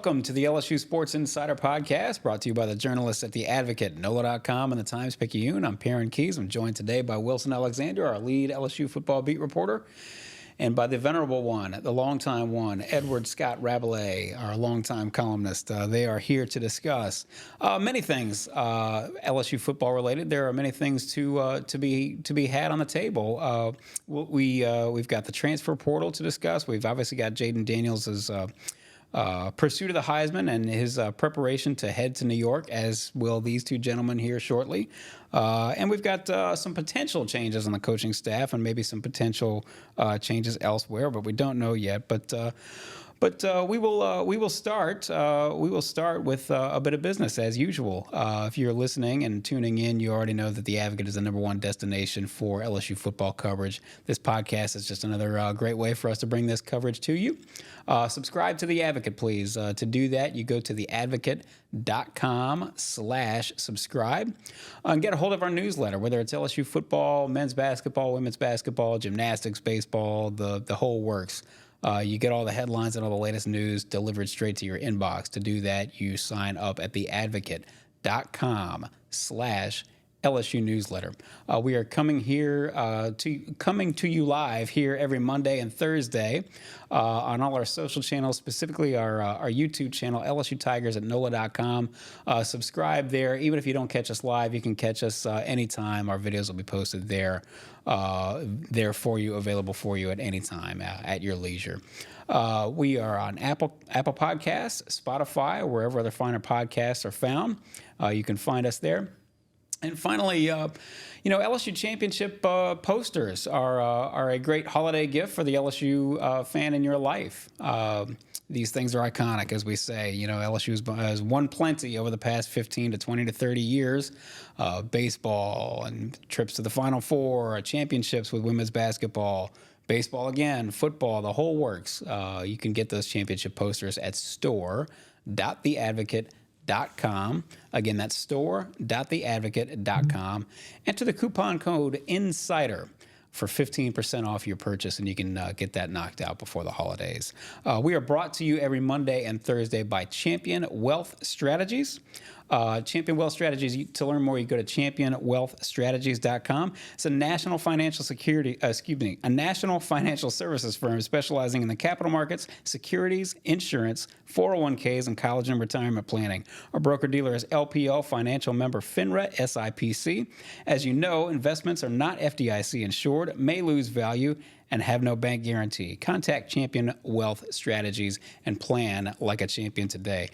Welcome to the LSU Sports Insider Podcast, brought to you by the journalists at The Advocate, NOLA.com, and the Times-Picayune. I'm Perryn Keys. I'm joined today by Wilson Alexander, our lead LSU football beat reporter, and by the venerable one, the longtime one, Edward Scott Rabalais, our longtime columnist. They are here to discuss many things LSU football related. There are many things to be had on the table. We've got the transfer portal to discuss. We've obviously got Jayden Daniels' pursuit of the Heisman and his preparation to head to New York, as will these two gentlemen here shortly. And we've got some potential changes on the coaching staff and maybe some potential changes elsewhere, but we don't know yet. But we will start with a bit of business as usual. If you're listening and tuning in, you already know that The Advocate is the #1 destination for LSU football coverage. This podcast is just another great way for us to bring this coverage to you. Subscribe to The Advocate, please. To do that, you go to theadvocate.com/subscribe and get a hold of our newsletter, whether it's LSU football, men's basketball, women's basketball, gymnastics, baseball, the whole works. You get all the headlines and all the latest news delivered straight to your inbox. To do that, you sign up at theadvocate.com/LSU newsletter. We are coming to you live here every Monday and Thursday on all our social channels, specifically our YouTube channel, LSU Tigers at NOLA.com. Subscribe there. Even if you don't catch us live, you can catch us anytime. Our videos will be posted there for you, available for you at any time at your leisure. We are on Apple Podcasts, Spotify, or wherever other finer podcasts are found. You can find us there. And finally, LSU championship posters are a great holiday gift for the LSU fan in your life. These things are iconic, as we say. LSU has won plenty over the past 15 to 20 to 30 years. Baseball and trips to the Final Four, championships with women's basketball, baseball again, football, the whole works. You can get those championship posters at store.theadvocate.com. Again, that's store.theadvocate.com. Enter the coupon code INSIDER for 15% off your purchase, and you can get that knocked out before the holidays. We are brought to you every Monday and Thursday by Champion Wealth Strategies. Champion Wealth Strategies, to learn more, you go to championwealthstrategies.com. It's a national financial services firm specializing in the capital markets, securities, insurance, 401ks, and college and retirement planning. Our broker-dealer is LPL Financial Member FINRA SIPC. As you know, investments are not FDIC insured, may lose value, and have no bank guarantee. Contact Champion Wealth Strategies and plan like a champion today.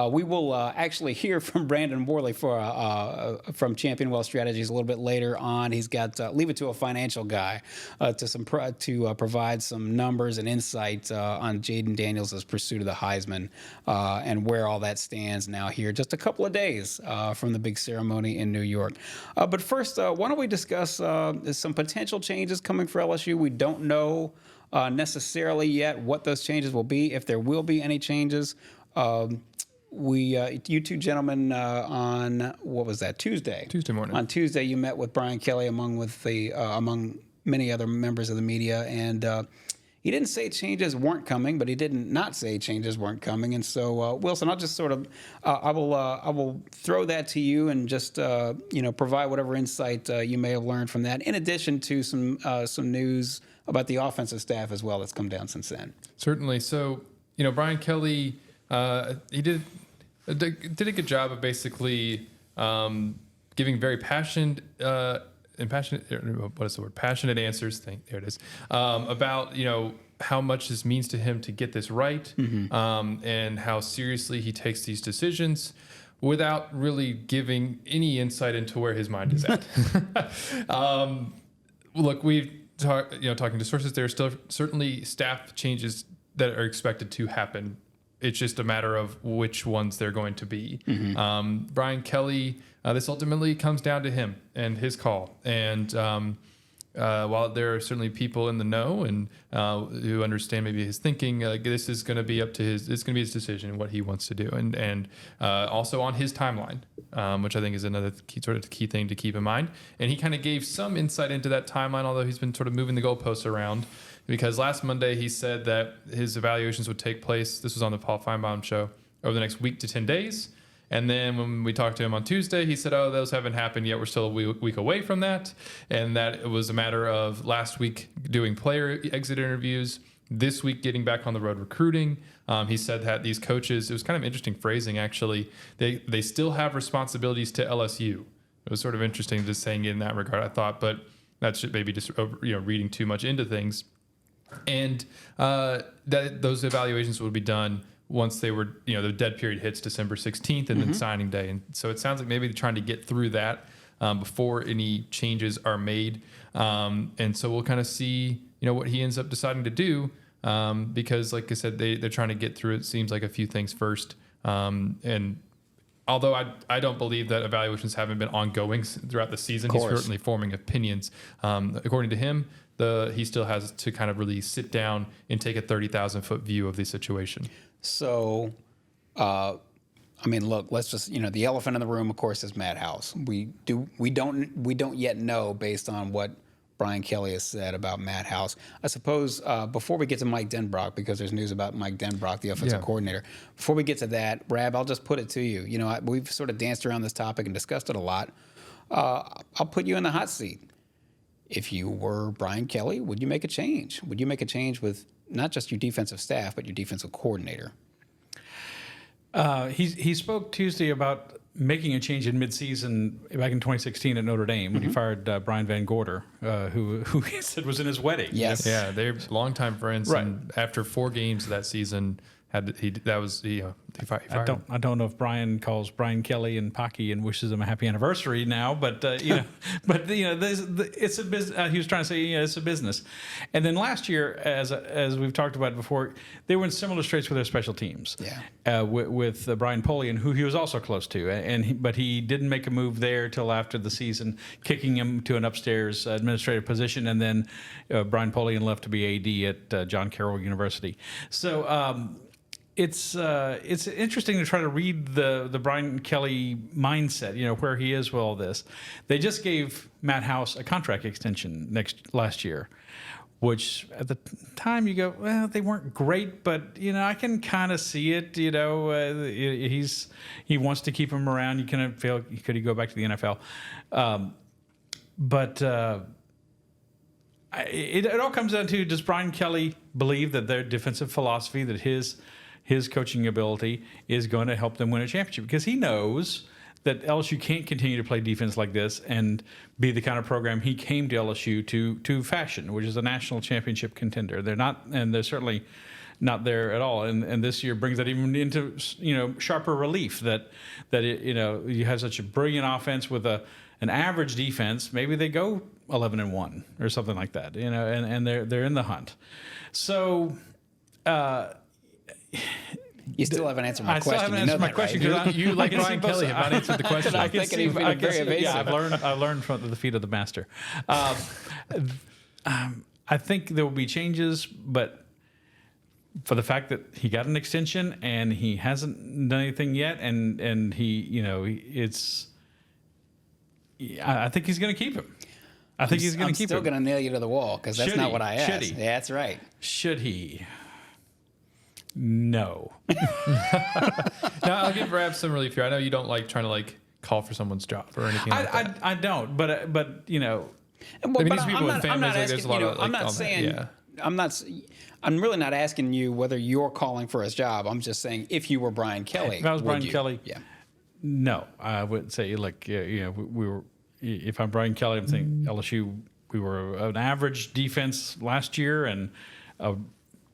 We will actually hear from Brandon Worley from Champion Wealth Strategies a little bit later on. He's got leave it to a financial guy to provide some numbers and insight on Jayden Daniels' pursuit of the Heisman and where all that stands now here, just a couple of days from the big ceremony in New York. But first, why don't we discuss some potential changes coming for LSU? We don't know necessarily yet what those changes will be, if there will be any changes. You two gentlemen on, what was that, Tuesday morning. On Tuesday, you met with Brian Kelly among many other members of the media, and he didn't say changes weren't coming, but he didn't not say changes weren't coming. And so, Wilson, I'll just sort of, I will throw that to you and just, provide whatever insight you may have learned from that, in addition to some news about the offensive staff as well that's come down since then. Certainly. So, Brian Kelly, he did a good job of basically giving very passionate answers. There it is. About, how much this means to him to get this right, and how seriously he takes these decisions without really giving any insight into where his mind is at. Look, talking to sources, there are still certainly staff changes that are expected to happen. It's just a matter of which ones they're going to be. Brian Kelly, this ultimately comes down to him and his call. And while there are certainly people in the know and who understand maybe his thinking, this is going to be up to it's going to be his decision and what he wants to do, and also on his timeline, which I think is another key thing to keep in mind. And he kind of gave some insight into that timeline, although he's been sort of moving the goalposts around, because last Monday he said that his evaluations would take place. This was on the Paul Feinbaum show. over the next week to 10 days. And then when we talked to him on Tuesday, he said, those haven't happened yet. We're still a week away from that. And that it was a matter of last week doing player exit interviews, this week getting back on the road recruiting. He said that these coaches, it was kind of interesting phrasing, actually. They still have responsibilities to LSU. It was sort of interesting just saying it in that regard, I thought, but that's maybe just reading too much into things. And that those evaluations would be done once they were, the dead period hits December 16th and then signing day. And so it sounds like maybe they're trying to get through that before any changes are made. And so we'll kind of see, what he ends up deciding to do because, like I said, they're trying to get through, it seems like, a few things first. And although I don't believe that evaluations haven't been ongoing throughout the season, he's certainly forming opinions. According to him, he still has to kind of really sit down and take a 30,000-foot view of the situation. So, look, let's just, the elephant in the room, of course, is Matt House. We don't yet know, based on what Brian Kelly has said about Matt House. I suppose before we get to Mike Denbrock, because there's news about Mike Denbrock, the offensive coordinator. Before we get to that, Rab, I'll just put it to you. We've sort of danced around this topic and discussed it a lot. I'll put you in the hot seat. If you were Brian Kelly, would you make a change? Would you make a change with not just your defensive staff, but your defensive coordinator? He spoke Tuesday about making a change in midseason back in 2016 at Notre Dame when he fired Brian Van Gorder, who he said was in his wedding. Yes. Yeah, they're longtime friends. Right. And after 4 games that season, he fired him. I don't know if Brian calls Brian Kelly and Pocky and wishes him a happy anniversary now, but it's a business. He was trying to say, it's a business. And then last year, as we've talked about before, they were in similar straits with their special teams. Yeah. With Brian Polian, who he was also close to, but he didn't make a move there till after the season, kicking him to an upstairs administrative position, and then Brian Polian left to be AD at John Carroll University. So. It's interesting to try to read the Brian Kelly mindset, where he is with all this. They just gave Matt House a contract extension last year, which at the time you go, well, they weren't great, but I can kind of see it. He wants to keep him around. You kind of feel, could he go back to the NFL? It all comes down to, does Brian Kelly believe that their defensive philosophy, that his coaching ability is going to help them win a championship? Because he knows that LSU can't continue to play defense like this and be the kind of program he came to LSU to fashion, which is a national championship contender. They're not, and they're certainly not there at all. And this year brings that even into sharper relief that you have such a brilliant offense with an average defense. Maybe they go 11-1 or something like that. And they're in the hunt. So. You still haven't answered my I question. still haven't answered my question. Right? You like Brian Kelly, have not answered the question. I can see very evasive. Yeah, I learned from the feet of the master. I think there will be changes, but for the fact that he got an extension and he hasn't done anything yet, and I think he's going to keep him. I think he's going to keep him. I'm still going to nail you to the wall because that's not what I asked. Should he? Yeah, that's right. Should he? No. Now, I'll give Rab some relief here. I know you don't like trying to call for someone's job or anything like that. I don't, but these people with families, there's a lot of. I'm not saying. Yeah. I'm really not asking you whether you're calling for his job. I'm just saying, if you were Brian Kelly, if I was Brian Kelly, yeah. No, I would say we were. If I'm Brian Kelly, I'm thinking LSU. We were an average defense last year and a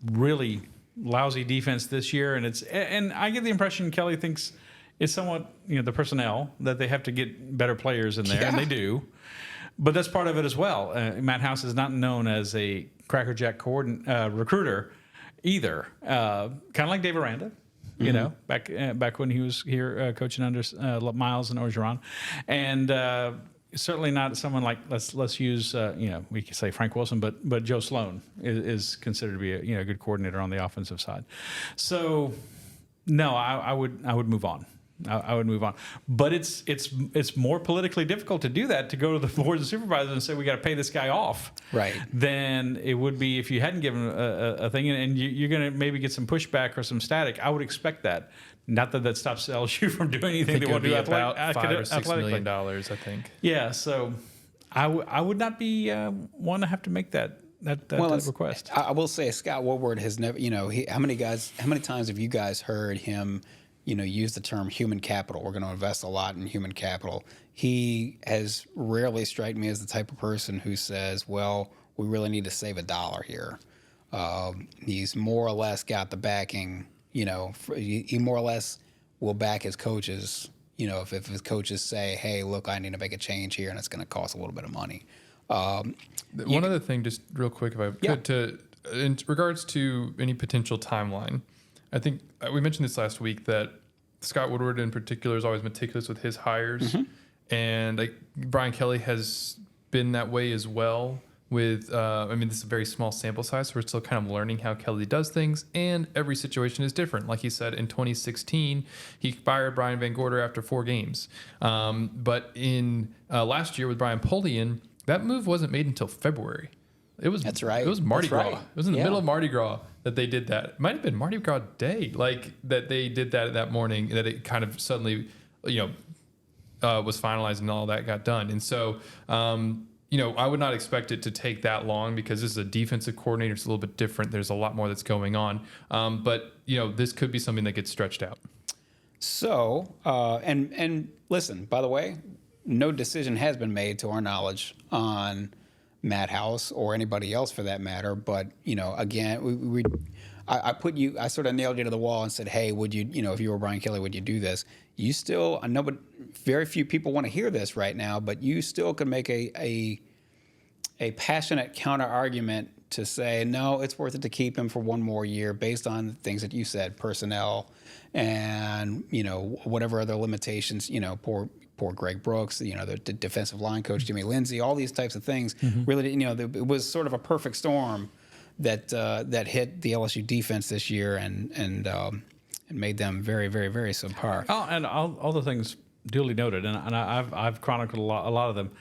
really lousy defense this year, and I get the impression Kelly thinks it's somewhat the personnel that they have to get better players in there, and they do, but that's part of it as well. Matt House is not known as a crackerjack recruiter either, kind of like Dave Aranda, back when he was here coaching under Miles and Orgeron, and certainly not someone like let's use we could say Frank Wilson, but Joe Sloan is considered to be a good coordinator on the offensive side. So no, I would move on. I would move on. But it's more politically difficult to do that, to go to the board of supervisors and say we got to pay this guy off, right? Than it would be if you hadn't given a thing, and you're going to maybe get some pushback or some static. I would expect that Not that stops LSU from doing anything I think they it want would to be do about $5 or $6 athletically. million, I think. Yeah, so I would not be one to have to make that request. I will say Scott Woodward has never, how many times have you guys heard him, use the term human capital? We're going to invest a lot in human capital. He has rarely struck me as the type of person who says, well, we really need to save $1 here. He's more or less got the backing, he more or less will back his coaches, if his coaches say, hey, look, I need to make a change here and it's going to cost a little bit of money. One other thing, just real quick, if I could, in regards to any potential timeline, I think we mentioned this last week that Scott Woodward in particular is always meticulous with his hires. And Brian Kelly has been that way as well with, this is a very small sample size, so we're still kind of learning how Kelly does things, and every situation is different. Like he said, in 2016, he fired Brian Van Gorder after 4 games. But in last year with Brian Polian, that move wasn't made until February. That's right. It was Mardi Gras. Right. It was in the middle of Mardi Gras that they did that. It might have been Mardi Gras Day, that they did that morning, that it kind of suddenly, was finalized and all that got done. And so, I would not expect it to take that long because this is a defensive coordinator. It's a little bit different. There's a lot more that's going on. But this could be something that gets stretched out. So, and listen, by the way, no decision has been made to our knowledge on Matt House or anybody else for that matter. But, again, I sort of nailed you to the wall and said, hey, would you, if you were Brian Kelly, would you do this? You still, I know, but very few people want to hear this right now, but you still can make a passionate counter argument to say, no, it's worth it to keep him for one more year based on the things that you said, personnel and, whatever other limitations, poor Greg Brooks, the defensive line coach, Jimmy Lindsey, all these types of things. Really, it was sort of a perfect storm that hit the LSU defense this year and made them very, very, very subpar. Oh, and all the things duly noted, and I've chronicled a lot of them.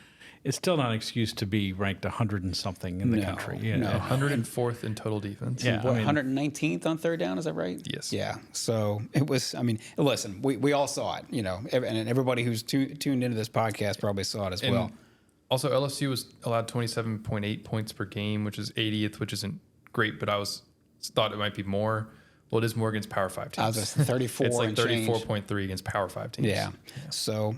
It's still not an excuse to be ranked 100 and something in the country. No. 104th in total defense. Yeah, 119th on third down, is that right? Yes. Yeah. So it was, listen, we all saw it, and everybody who's tuned into this podcast probably saw it as well. Also, LSU was allowed 27.8 points per game, which is 80th, which isn't great, but I thought it might be more. Well, it is more against Power 5 teams. I was just 34 It's like and 34.3 against Power 5 teams. Yeah. So,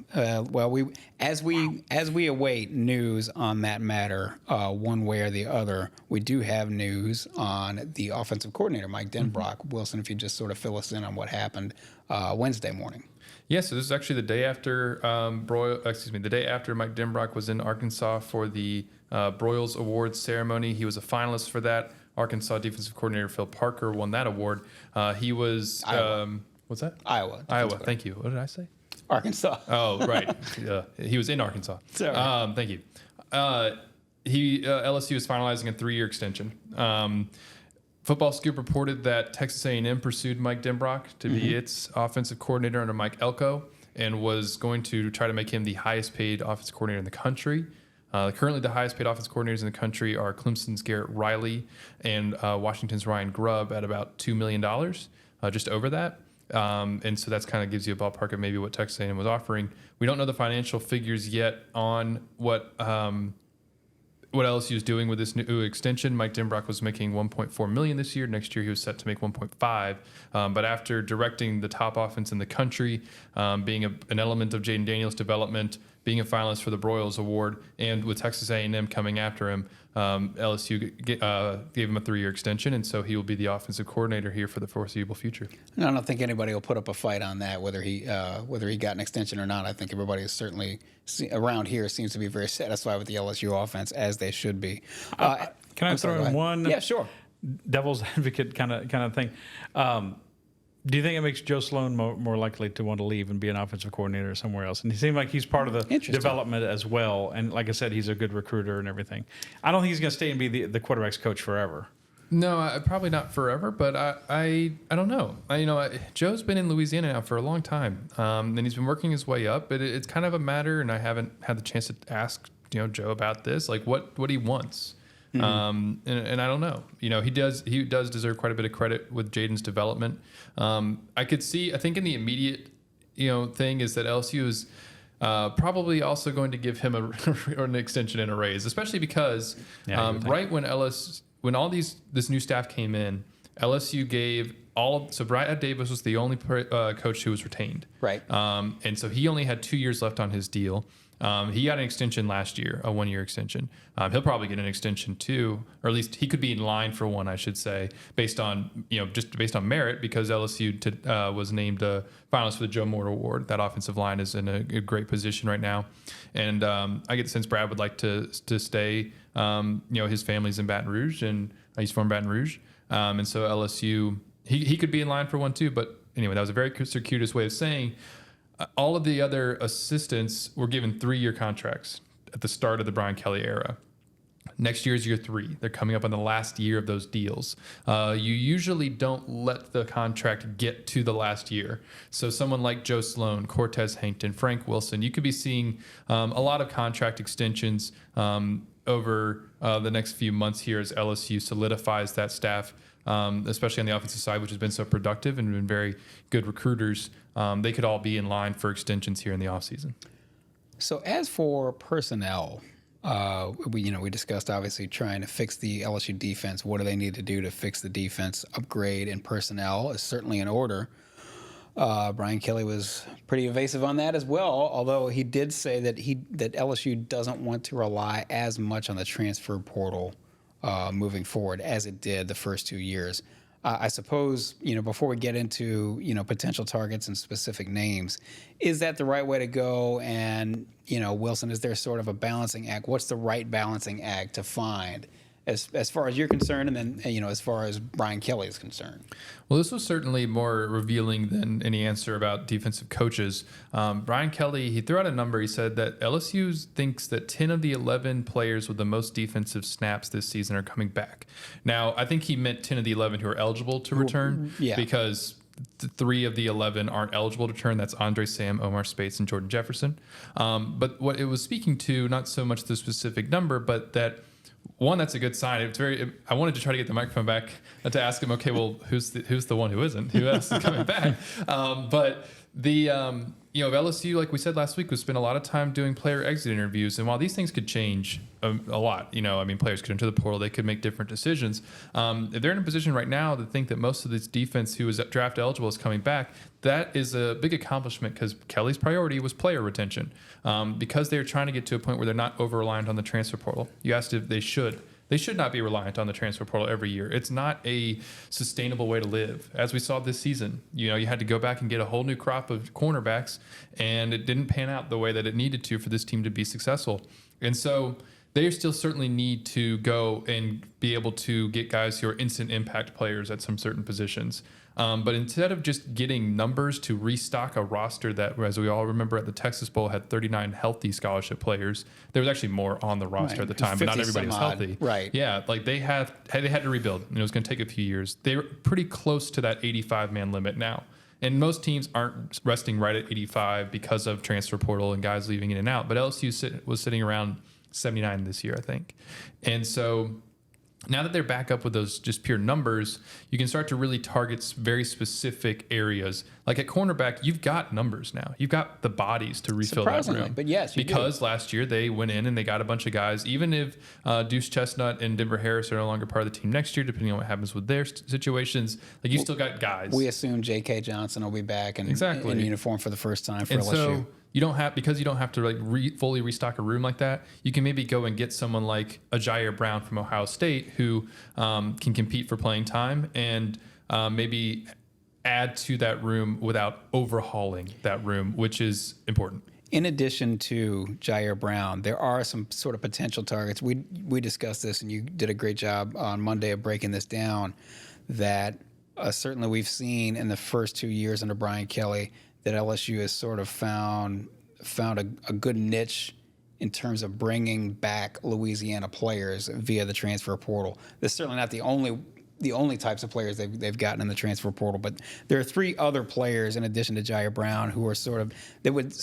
as we await news on that matter, one way or the other, we do have news on the offensive coordinator, Mike Denbrock. Wilson, if you just sort of fill us in on what happened Wednesday morning. Yeah, so this is actually the day after the day after Mike Denbrock was in Arkansas for the Broyles Awards ceremony. He was a finalist for that. Arkansas defensive coordinator Phil Parker won that award. He was what's that? Iowa. Thank you. What did I say? Arkansas. Oh, right. He was in Arkansas. Sorry. Thank you. LSU is finalizing a 3-year extension. Football Scoop reported that Texas A&M pursued Mike Denbrock to be its offensive coordinator under Mike Elko and was going to try to make him the highest paid offensive coordinator in the country. Currently, the highest paid offensive coordinators in the country are Clemson's Garrett Riley and Washington's Ryan Grubb at about $2 million, just over that. And so that's kind of gives you a ballpark of maybe what Texas A&M was offering. We don't know the financial figures yet on what LSU is doing with this new extension. Mike Denbrock was making $1.4 million this year. Next year, he was set to make $1.5. But after directing the top offense in the country, being an element of Jayden Daniels' development, being a finalist for the Broyles Award, and with Texas A&M coming after him, LSU gave him a 3-year extension, and so he will be the offensive coordinator here for the foreseeable future. And I don't think anybody will put up a fight on that, whether he got an extension or not. I think everybody is certainly around here seems to be very satisfied with the LSU offense, as they should be. Can I throw in one? Yeah, sure. Devil's advocate kind of thing. Do you think it makes Joe Sloan more likely to want to leave and be an offensive coordinator somewhere else? And he seemed like he's part of the development as well. And like I said, he's a good recruiter and everything. I don't think he's going to stay and be the quarterback's coach forever. No, probably not forever, but I don't know. Joe's been in Louisiana now for a long time, and he's been working his way up. But it's kind of a matter, and I haven't had the chance to ask Joe about this, like what he wants. And I don't know. He does deserve quite a bit of credit with Jayden's development. I think in the immediate, thing is that LSU is probably also going to give him an extension and a raise, especially because right when this new staff came in, LSU gave so Brad Davis was the only coach who was retained. Right. And so he only had 2 years left on his deal. He got an extension last year, a 1-year extension. He'll probably get an extension too, or at least he could be in line for one, I should say, based on merit, because LSU was named a finalist for the Joe Moore Award. That offensive line is in a great position right now, and I get the sense Brad would like to stay. His family's in Baton Rouge, and he's from Baton Rouge, and so LSU he could be in line for one too. But anyway, that was a very circuitous way of saying. All of the other assistants were given 3-year contracts at the start of the Brian Kelly era. Next year is year 3. They're coming up on the last year of those deals. You usually don't let the contract get to the last year. So someone like Joe Sloan, Cortez Hankton, Frank Wilson, you could be seeing a lot of contract extensions over the next few months here as LSU solidifies that staff. Especially on the offensive side, which has been so productive and been very good recruiters. They could all be in line for extensions here in the offseason. So as for personnel, we discussed obviously trying to fix the LSU defense. What do they need to do to fix the defense? Upgrade in personnel is certainly in order. Brian Kelly was pretty evasive on that as well, although he did say that LSU doesn't want to rely as much on the transfer portal moving forward as it did the first 2 years. I suppose, before we get into, potential targets and specific names, is that the right way to go? And, Wilson, is there sort of a balancing act? What's the right balancing act to find as far as you're concerned, and then, as far as Brian Kelly is concerned? Well, this was certainly more revealing than any answer about defensive coaches. Brian Kelly, he threw out a number. He said that LSU thinks that 10 of the 11 players with the most defensive snaps this season are coming back. Now, I think he meant 10 of the 11 who are eligible to return, because 3 of the 11 aren't eligible to return. That's Andre Sam, Omar Spates, and Jordan Jefferson. But what it was speaking to, not so much the specific number, but that one, that's a good sign. I wanted to try to get the microphone back to ask him, okay, well, who's the one who isn't? Who else is coming back? But LSU, like we said last week, we spent a lot of time doing player exit interviews. And while these things could change a lot, players could enter the portal, they could make different decisions. If they're in a position right now to think that most of this defense who is draft eligible is coming back, that is a big accomplishment, because Kelly's priority was player retention, because they're trying to get to a point where they're not over-reliant on the transfer portal. You asked if they should. They should not be reliant on the transfer portal every year. It's not a sustainable way to live. As we saw this season, you had to go back and get a whole new crop of cornerbacks, and it didn't pan out the way that it needed to for this team to be successful. And so they still certainly need to go and be able to get guys who are instant impact players at some certain positions. But instead of just getting numbers to restock a roster that, as we all remember, at the Texas Bowl had 39 healthy scholarship players, there was actually more on the roster at the time, but not everybody was healthy. Right. Yeah, like they had to rebuild, and it was going to take a few years. They were pretty close to that 85-man limit now. And most teams aren't resting right at 85 because of transfer portal and guys leaving in and out. But LSU was sitting around 79 this year, I think. And so now that they're back up with those just pure numbers, you can start to really target very specific areas. Like at cornerback, you've got numbers now. You've got the bodies to refill that room. But yes, because last year they went in and they got a bunch of guys. Even if Deuce Chestnut and Denver Harris are no longer part of the team next year, depending on what happens with their situations, like you still got guys. We assume J.K. Johnson will be back in uniform for the first time for LSU. So you don't have to fully restock a room like that. You can maybe go and get someone like a Jair Brown from Ohio State who can compete for playing time and maybe add to that room without overhauling that room, which is important. In addition to Jair Brown, there are some sort of potential targets. We discussed this, and you did a great job on Monday of breaking this down, that certainly we've seen in the first 2 years under Brian Kelly that LSU has sort of found a good niche in terms of bringing back Louisiana players via the transfer portal. That's certainly not the only types of players they've gotten in the transfer portal, but there are 3 other players in addition to Jair Brown who are that would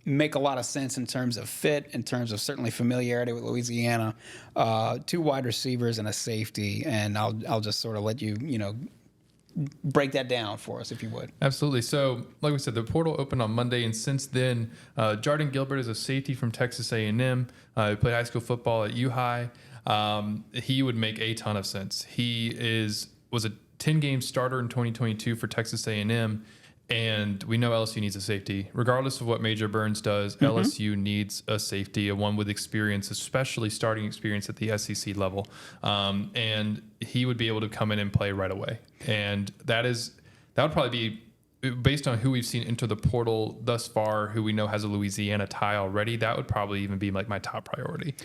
make a lot of sense in terms of fit, in terms of certainly familiarity with Louisiana. 2 wide receivers and a safety, and I'll just sort of let you break that down for us, if you would. Absolutely. So, like we said, the portal opened on Monday, and since then, Jayden Gilbert is a safety from Texas A&M. He played high school football at U-High. He would make a ton of sense. He was a 10-game starter in 2022 for Texas A&M, and we know LSU needs a safety. Regardless of what Major Burns does, LSU needs a safety, a one with experience, especially starting experience at the SEC level. And he would be able to come in and play right away. And that would probably be, based on who we've seen enter the portal thus far, who we know has a Louisiana tie already, that would probably even be like my top priority,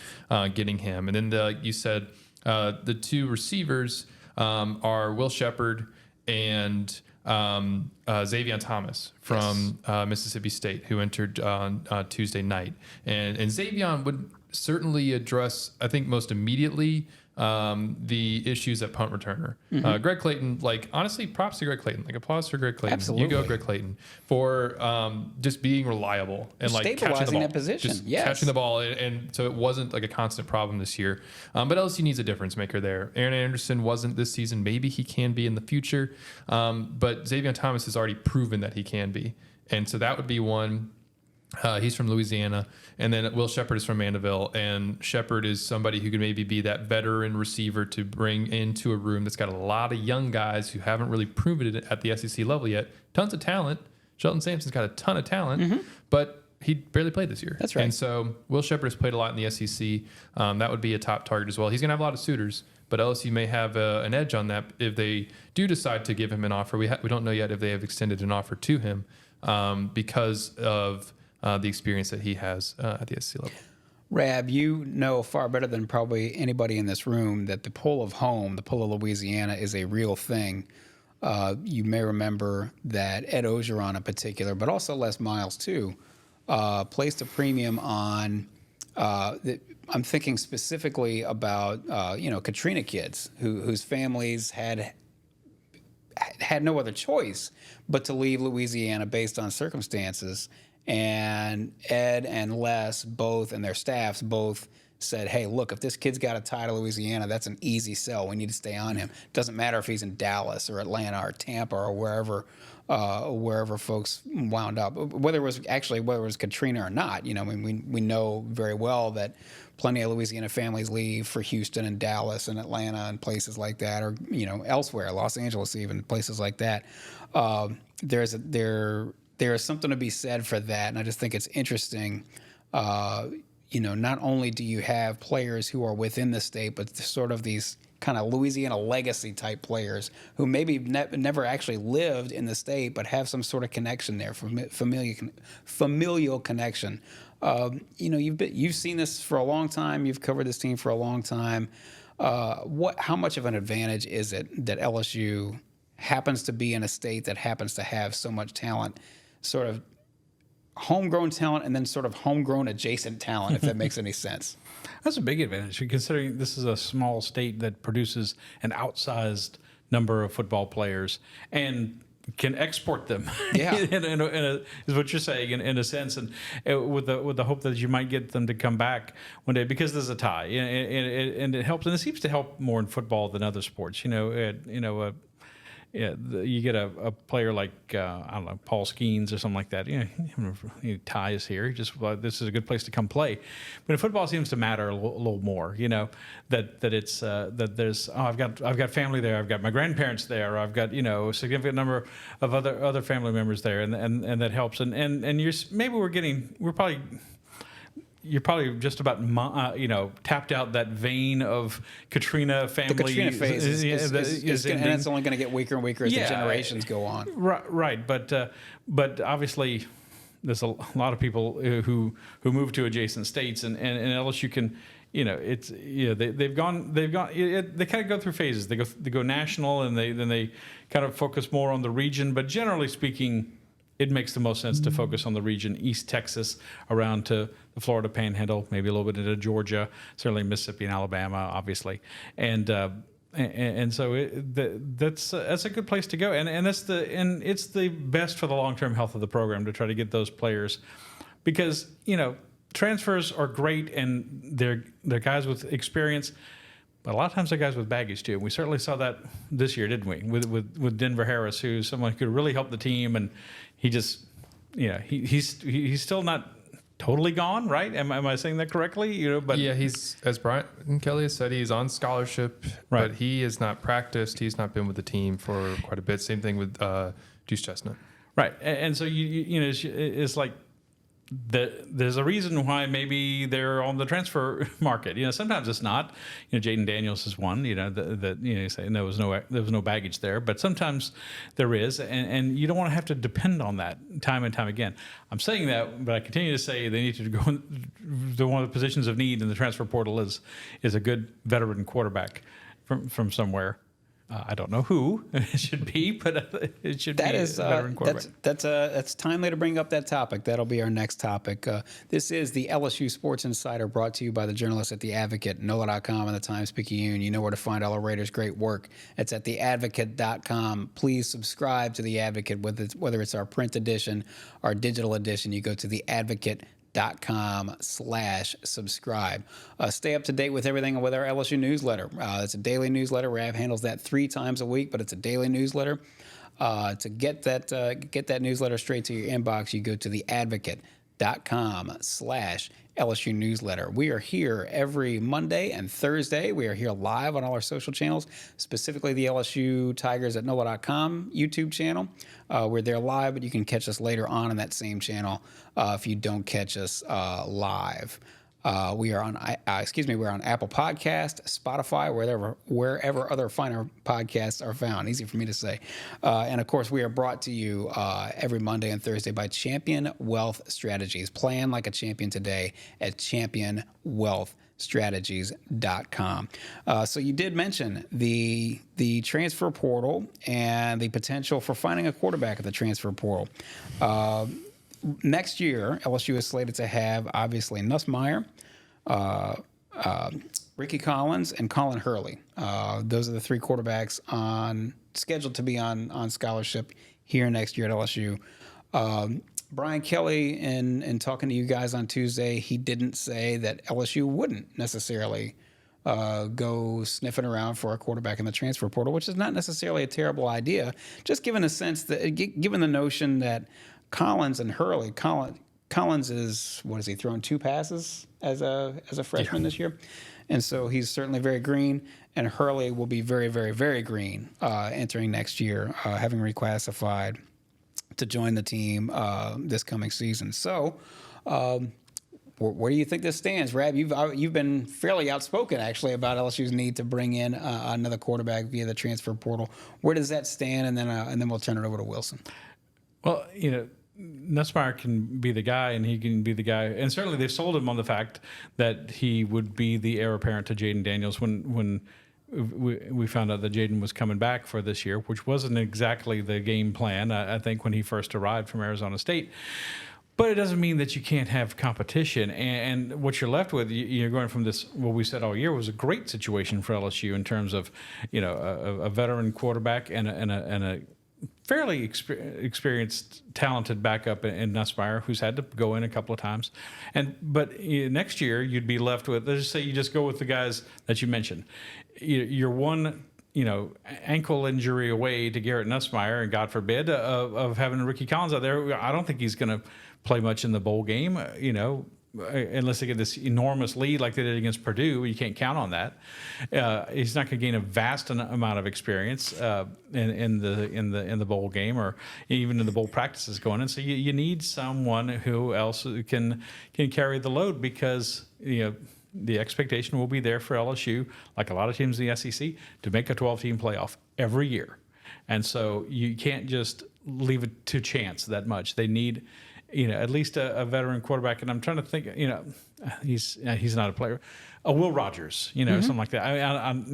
getting him. And then you said the 2 receivers are Will Sheppard and Xavier Thomas from Mississippi State, who entered on Tuesday night. And Xavier would certainly address, I think, most immediately the issues at punt returner. Greg Clayton, honestly, props to Greg Clayton. Applause for Greg Clayton. Absolutely. You go, Greg Clayton, for just being reliable and catching the ball. That position. Just yes. catching the ball, and so it wasn't a constant problem this year. But LSU needs a difference maker there. Aaron Anderson wasn't this season. Maybe he can be in the future. But Xavier Thomas has already proven that he can be. And so that would be one. He's from Louisiana, and then Will Sheppard is from Mandeville, and Sheppard is somebody who could maybe be that veteran receiver to bring into a room that's got a lot of young guys who haven't really proven it at the SEC level yet. Tons of talent. Shelton Sampson's got a ton of talent, but he barely played this year. That's right. And so Will Sheppard has played a lot in the SEC. That would be a top target as well. He's going to have a lot of suitors, but LSU may have an edge on that if they do decide to give him an offer. We don't know yet if they have extended an offer to him because of the experience that he has at the SEC level. Rab, you know far better than probably anybody in this room that the pull of home, the pull of Louisiana, is a real thing. You may remember that Ed Ogeron in particular, but also Les Miles too, placed a premium on. I'm thinking specifically about Katrina kids whose families had no other choice but to leave Louisiana based on circumstances. And Ed and Les both, and their staffs both, said, hey, look, if this kid's got a tie to Louisiana, that's an easy sell. We need to stay on him. Doesn't matter if he's in Dallas or Atlanta or Tampa or wherever folks wound up. Whether it was Katrina or not, we know very well that plenty of Louisiana families leave for Houston and Dallas and Atlanta and places like that, or elsewhere, Los Angeles even, places like that. There is something to be said for that, and I just think it's interesting. Not only do you have players who are within the state, but sort of these kind of Louisiana legacy type players who maybe never actually lived in the state, but have some sort of connection there, familial connection. You've seen this for a long time. You've covered this team for a long time. How much of an advantage is it that LSU happens to be in a state that happens to have so much talent, sort of homegrown talent and then sort of homegrown adjacent talent, if that makes any sense? That's a big advantage, considering this is a small state that produces an outsized number of football players and can export them. Yeah, is what you're saying in a sense, and with the hope that you might get them to come back one day because there's a tie, and it helps, and it seems to help more in football than other sports. You get a player like Paul Skeens or something like that. Ty is here. This is a good place to come play. But in football, it seems to matter a little more. That it's that there's I've got family there. I've got my grandparents there. Or I've got a significant number of other family members there, and that helps. And you're probably just about tapped out that vein of Katrina family. The Katrina phase and it's only going to get weaker and weaker as the generations go on. Right. But obviously, there's a lot of people who move to adjacent states, and LSU can. They've gone. They kind of go through phases. They go national, and then they kind of focus more on the region. But generally speaking, it makes the most sense to focus on the region, East Texas, around to the Florida Panhandle, maybe a little bit into Georgia, certainly Mississippi and Alabama, obviously, and so that's a good place to go, and it's the best for the long-term health of the program to try to get those players because transfers are great and they're guys with experience. But a lot of times they're guys with baggage too. And we certainly saw that this year, didn't we? With Denver Harris, who's someone who could really help the team, and he just, he's still not totally gone, right? Am I saying that correctly? But yeah, he's, as Brian Kelly has said, he's on scholarship, right. But he has not practiced. He's not been with the team for quite a bit. Same thing with Juice Chestnut. Right, and so it's like. There's a reason why maybe they're on the transfer market. Sometimes it's not. Jayden Daniels is one. That you say there was no baggage there, but sometimes there is, and you don't want to have to depend on that time and time again. I'm saying that, but I continue to say they need to go. One of the positions of need in the transfer portal is a good veteran quarterback from somewhere. I don't know who it should be, but it should be a veteran quarterback. That's timely to bring up that topic. That'll be our next topic. This is the LSU Sports Insider, brought to you by the journalists at The Advocate, NOLA.com, and the Times-Picayune. You know where to find all our Raiders' great work. It's at theadvocate.com. Please subscribe to The Advocate, whether it's our print edition or digital edition. You go to theadvocate.com/subscribe. Stay up to date with everything with our LSU newsletter. It's a daily newsletter. Rav handles that 3 times a week, but it's a daily newsletter. To get that newsletter straight to your inbox, you go to theadvocate.com/LSU newsletter. We are here every Monday and Thursday. We are here live on all our social channels, specifically the LSU Tigers at NOLA.com YouTube channel. We're there live, but you can catch us later on in that same channel if you don't catch us live. We're on Apple Podcast, Spotify, wherever other finer podcasts are found. Easy for me to say. And of course, we are brought to you every Monday and Thursday by Champion Wealth Strategies. Plan like a champion today at championwealthstrategies.com. So you did mention the transfer portal and the potential for finding a quarterback at the transfer portal. Next year, LSU is slated to have, obviously, Nussmeier, Ricky Collins, and Colin Hurley. Those are the 3 quarterbacks scheduled to be on scholarship here next year at LSU. Brian Kelly, in talking to you guys on Tuesday, he didn't say that LSU wouldn't necessarily go sniffing around for a quarterback in the transfer portal, which is not necessarily a terrible idea, just given the notion that Collins and Hurley. Collins is, what is he, thrown 2 passes as a freshman this year? And so he's certainly very green, and Hurley will be very, very, very green entering next year, having reclassified to join the team this coming season. So where do you think this stands? Rab, you've been fairly outspoken, actually, about LSU's need to bring in another quarterback via the transfer portal. Where does that stand? And then we'll turn it over to Wilson. Well, Nussmeier can be the guy, and he can be the guy. And certainly they've sold him on the fact that he would be the heir apparent to Jayden Daniels when we found out that Jayden was coming back for this year, which wasn't exactly the game plan, I think, when he first arrived from Arizona State. But it doesn't mean that you can't have competition. And what you're left with, you're going from this, what we said all year was a great situation for LSU in terms of, a veteran quarterback and a fairly experienced, talented backup in Nussmeier, who's had to go in a couple of times. But next year, you'd be left with, let's just say you just go with the guys that you mentioned. You're one, ankle injury away to Garrett Nussmeier, and God forbid, of having Ricky Collins out there. I don't think he's going to play much in the bowl game, unless they get this enormous lead like they did against Purdue. You can't count on that. He's not going to gain a vast amount of experience in the bowl game or even in the bowl practices going in. So you need someone who else can carry the load, because the expectation will be there for LSU, like a lot of teams in the SEC, to make a 12-team playoff every year. And so you can't just leave it to chance that much. They need at least a veteran quarterback. And I'm trying to think, he's not a player. Will Rogers, something like that.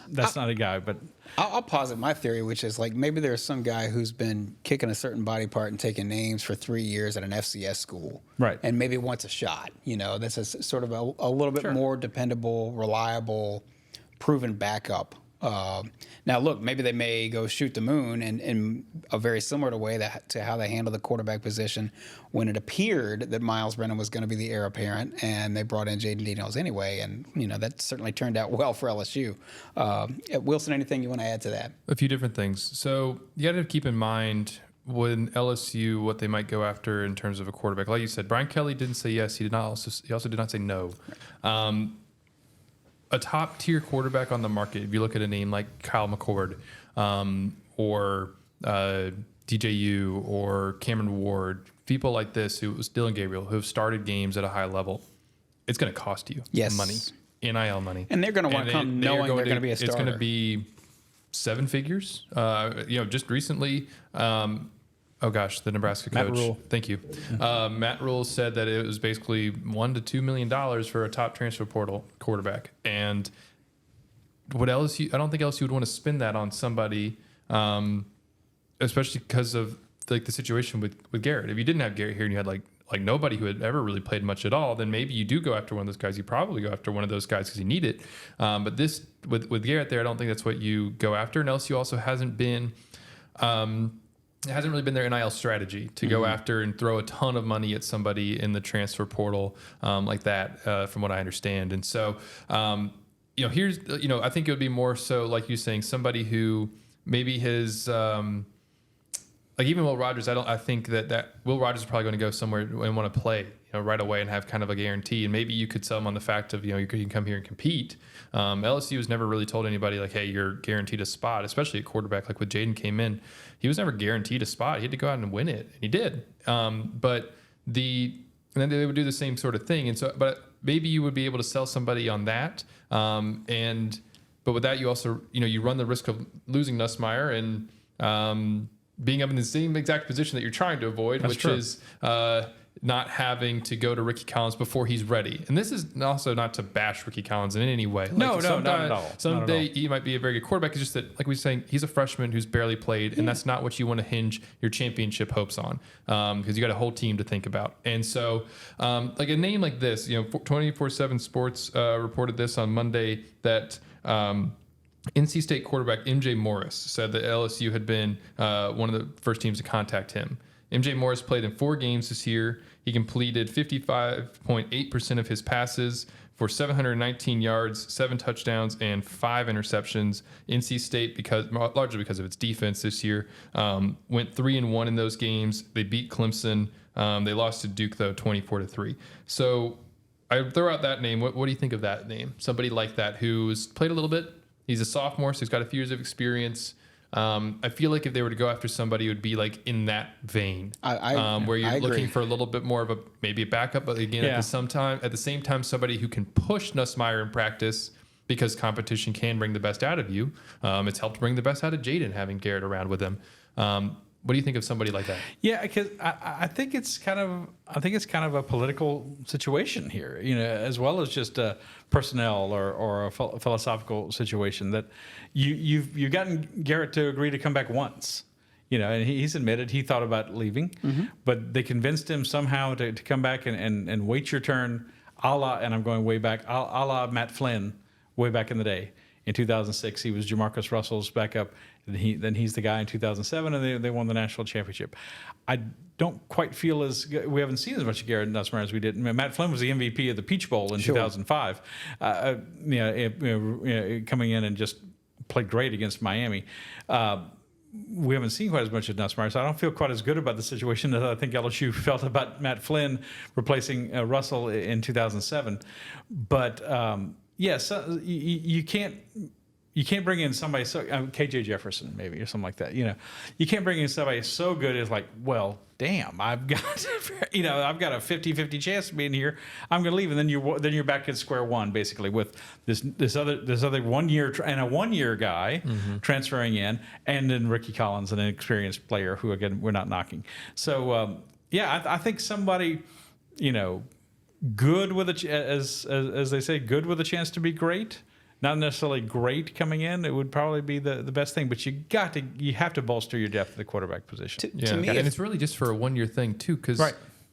That's not a guy, but I'll posit my theory, which is like maybe there's some guy who's been kicking a certain body part and taking names for 3 years at an FCS school, right? And maybe wants a shot. That's a sort of a little bit more dependable, reliable, proven backup Now, look, maybe they may go shoot the moon in a very similar way to how they handled the quarterback position when it appeared that Miles Brennan was going to be the heir apparent, and they brought in Jayden Daniels anyway. And, that certainly turned out well for LSU. Wilson, anything you want to add to that? A few different things. So you got to keep in mind when LSU, what they might go after in terms of a quarterback. Like you said, Brian Kelly didn't say yes. He also did not say no. A top tier quarterback on the market, if you look at a name like Kyle McCord, or DJU or Cameron Ward, people like this who was Dylan Gabriel, who have started games at a high level, it's going to cost you money, NIL money. And they're going to want to come knowing they're going to be a starter. It's going to be 7 figures. Just recently, the Nebraska coach. Matt Rule. Thank you. Matt Rule said that it was basically $1 to $2 million for a top transfer portal quarterback. And I don't think LSU would want to spend that on somebody, especially because of the situation with Garrett. If you didn't have Garrett here and you had like nobody who had ever really played much at all, then maybe you do go after one of those guys. You probably go after one of those guys because you need it. But this with Garrett there, I don't think that's what you go after. And LSU also hasn't been. It hasn't really been their NIL strategy to go after and throw a ton of money at somebody in the transfer portal like that, from what I understand. And so, I think it would be more so like you saying somebody who maybe his, like even Will Rogers. I think that Will Rogers is probably going to go somewhere and want to play right away and have kind of a guarantee. And maybe you could sell them on the fact of you can come here and compete. LSU has never really told anybody like, hey, you're guaranteed a spot, especially at quarterback. Like when Jayden came in, he was never guaranteed a spot. He had to go out and win it, and he did. But then they would do the same sort of thing. And so, but maybe you would be able to sell somebody on that. But with that, you also you run the risk of losing Nussmeier and being up in the same exact position that you're trying to avoid, which is not having to go to Ricky Collins before he's ready. And this is also not to bash Ricky Collins in any way. Not at all. Someday he might be a very good quarterback. It's just that, like we were saying, he's a freshman who's barely played, and that's not what you want to hinge your championship hopes on, because you got a whole team to think about. And so, like a name like this, 24/7 Sports reported this on Monday that NC State quarterback MJ Morris said that LSU had been one of the first teams to contact him. MJ Morris played in 4 games this year. He completed 55.8% of his passes for 719 yards, 7 touchdowns, and 5 interceptions. NC State, largely because of its defense this year, went 3-1 in those games. They beat Clemson. They lost to Duke, though, 24-3. So I throw out that name. What do you think of that name? Somebody like that who's played a little bit. He's a sophomore, so he's got a few years of experience. I feel like if they were to go after somebody, it would be like in that vein, where you're looking for a little bit more of maybe a backup, but again, at the same time, somebody who can push Nussmeier in practice, because competition can bring the best out of you. It's helped bring the best out of Jayden having Garrett around with him. What do you think of somebody like that? Yeah, because I think it's kind of a political situation here, as well as just a personnel or a philosophical situation that you've gotten Garrett to agree to come back once, and he's admitted he thought about leaving, but they convinced him somehow to come back and wait your turn, and I'm going way back, a la Matt Flynn way back in the day. In 2006, he was Jamarcus Russell's backup. Then he's the guy in 2007, and they won the national championship. I don't quite feel we haven't seen as much of Garrett Nussmeier as we did. Matt Flynn was the MVP of the Peach Bowl in 2005, coming in and just played great against Miami. We haven't seen quite as much of Nussmeier, so I don't feel quite as good about the situation as I think LSU felt about Matt Flynn replacing Russell in 2007. But yes, you can't bring in somebody so KJ Jefferson maybe or something like that. You can't bring in somebody so good as like, well, damn, I've got a 50-50 chance of being here. I'm going to leave, and then you're back at square one basically with this other 1 year and a 1 year guy transferring in, and then Ricky Collins, an inexperienced player who again we're not knocking. So I think somebody good with as they say, good with a chance to be great. Not necessarily great coming in. It would probably be the best thing, but you have to bolster your depth at the quarterback position. To me, and it's really just for a 1 year thing too, because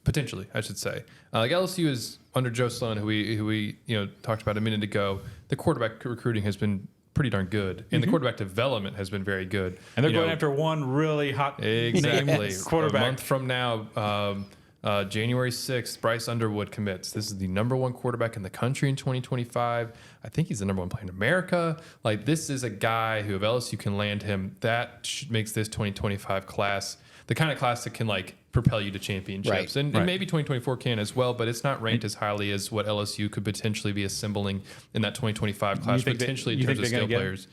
potentially, I should say, like LSU is under Joe Sloan, who we talked about a minute ago. The quarterback recruiting has been pretty darn good, and the quarterback development has been very good. And they're going after one really hot exactly quarterback. A month from now, January 6th, Bryce Underwood commits. This is the number one quarterback in the country in 2025. I think he's the number one player in America. Like, this is a guy who, if LSU can land him, that makes this 2025 class the kind of class that can like propel you to championships. Right. And maybe 2024 can as well, but it's not ranked as highly as what LSU could potentially be assembling in that 2025 class, potentially in terms of skill players.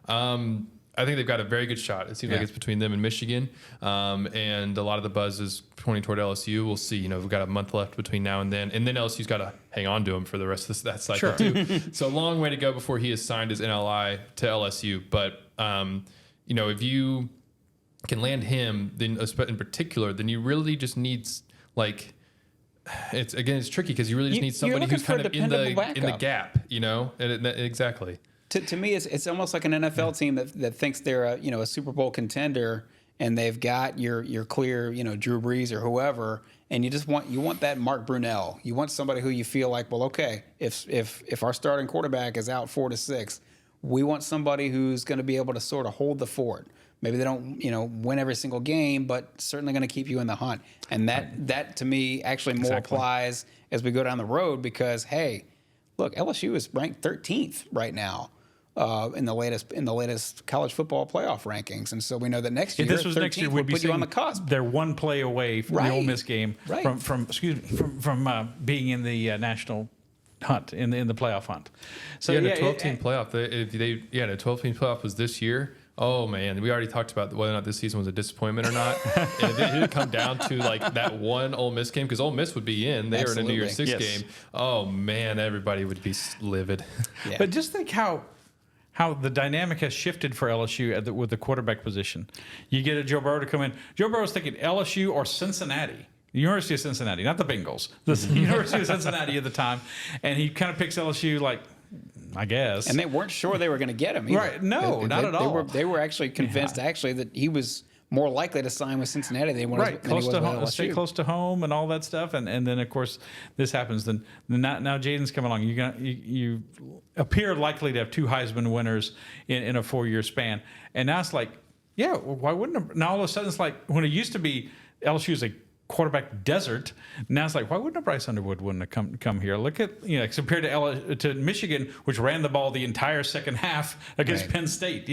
I think they've got a very good shot. It seems like it's between them and Michigan. And a lot of the buzz is pointing toward LSU. We'll see. We've got a month left between now and then. And then LSU's got to hang on to him for the rest of that cycle too. So a long way to go before he is signed as NLI to LSU. But, if you can land him, then in particular, then you really just need it's tricky because you really just need somebody who's kind of in the gap, exactly. To me, it's almost like an NFL team that thinks they're a Super Bowl contender, and they've got your clear Drew Brees or whoever, and you want that Mark Brunell. You want somebody who you feel like, well, okay, if our starting quarterback is out 4 to 6, we want somebody who's going to be able to sort of hold the fort. Maybe they don't, win every single game, but certainly going to keep you in the hunt. And that to me actually more applies as we go down the road because, hey, look, LSU is ranked 13th right now in the latest college football playoff rankings, and so we know that next year, if this was next year, we'd be put you on the cusp. They're one play away from the Ole Miss game from being in the national hunt in the playoff hunt. So the 12-team playoff. The 12-team playoff was this year. Oh man, we already talked about whether or not this season was a disappointment or not. And if it didn't come down to like that one Ole Miss game, because Ole Miss would be in, they were in a New Year's Six game. Oh man, everybody would be livid. Yeah. But just think how the dynamic has shifted for LSU with the quarterback position. You get a Joe Burrow to come in. Joe Burrow's thinking LSU or Cincinnati. The University of Cincinnati, not the Bengals. The University of Cincinnati at the time. And he kind of picks LSU like, I guess. And they weren't sure they were going to get him either. Right. No, not at all. They were actually convinced that he was more likely to sign with Cincinnati than he was with LSU. Stay close to home and all that stuff. And then, of course, this happens. Then now Jayden's coming along. You appear likely to have 2 Heisman winners in a 4-year span. And now it's like, why wouldn't now all of a sudden it's like when it used to be LSU's a quarterback desert. Now it's like, why wouldn't a Bryce Underwood wouldn't have come here? Look at compared to Michigan, which ran the ball the entire second half against Penn State.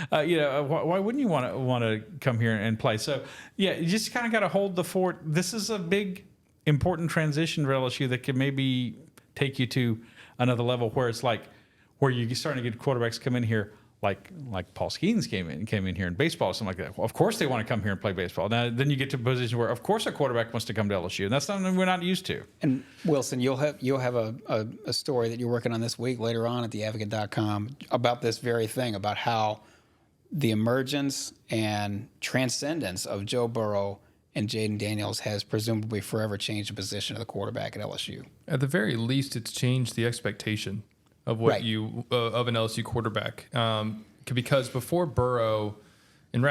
Why wouldn't you want to come here and play? So you just kind of got to hold the fort. This is a big important transition for LSU that could maybe take you to another level where it's like where you're starting to get quarterbacks come in here. Like Paul Skeens came in here in baseball or something like that. Well, of course they want to come here and play baseball. Now then you get to a position where of course a quarterback wants to come to LSU, and that's something we're not used to. And Wilson, you'll have a story that you're working on this week later on at theadvocate.com about this very thing, about how the emergence and transcendence of Joe Burrow and Jayden Daniels has presumably forever changed the position of the quarterback at LSU. At the very least, it's changed the expectation of what of an LSU quarterback, because before Burrow, and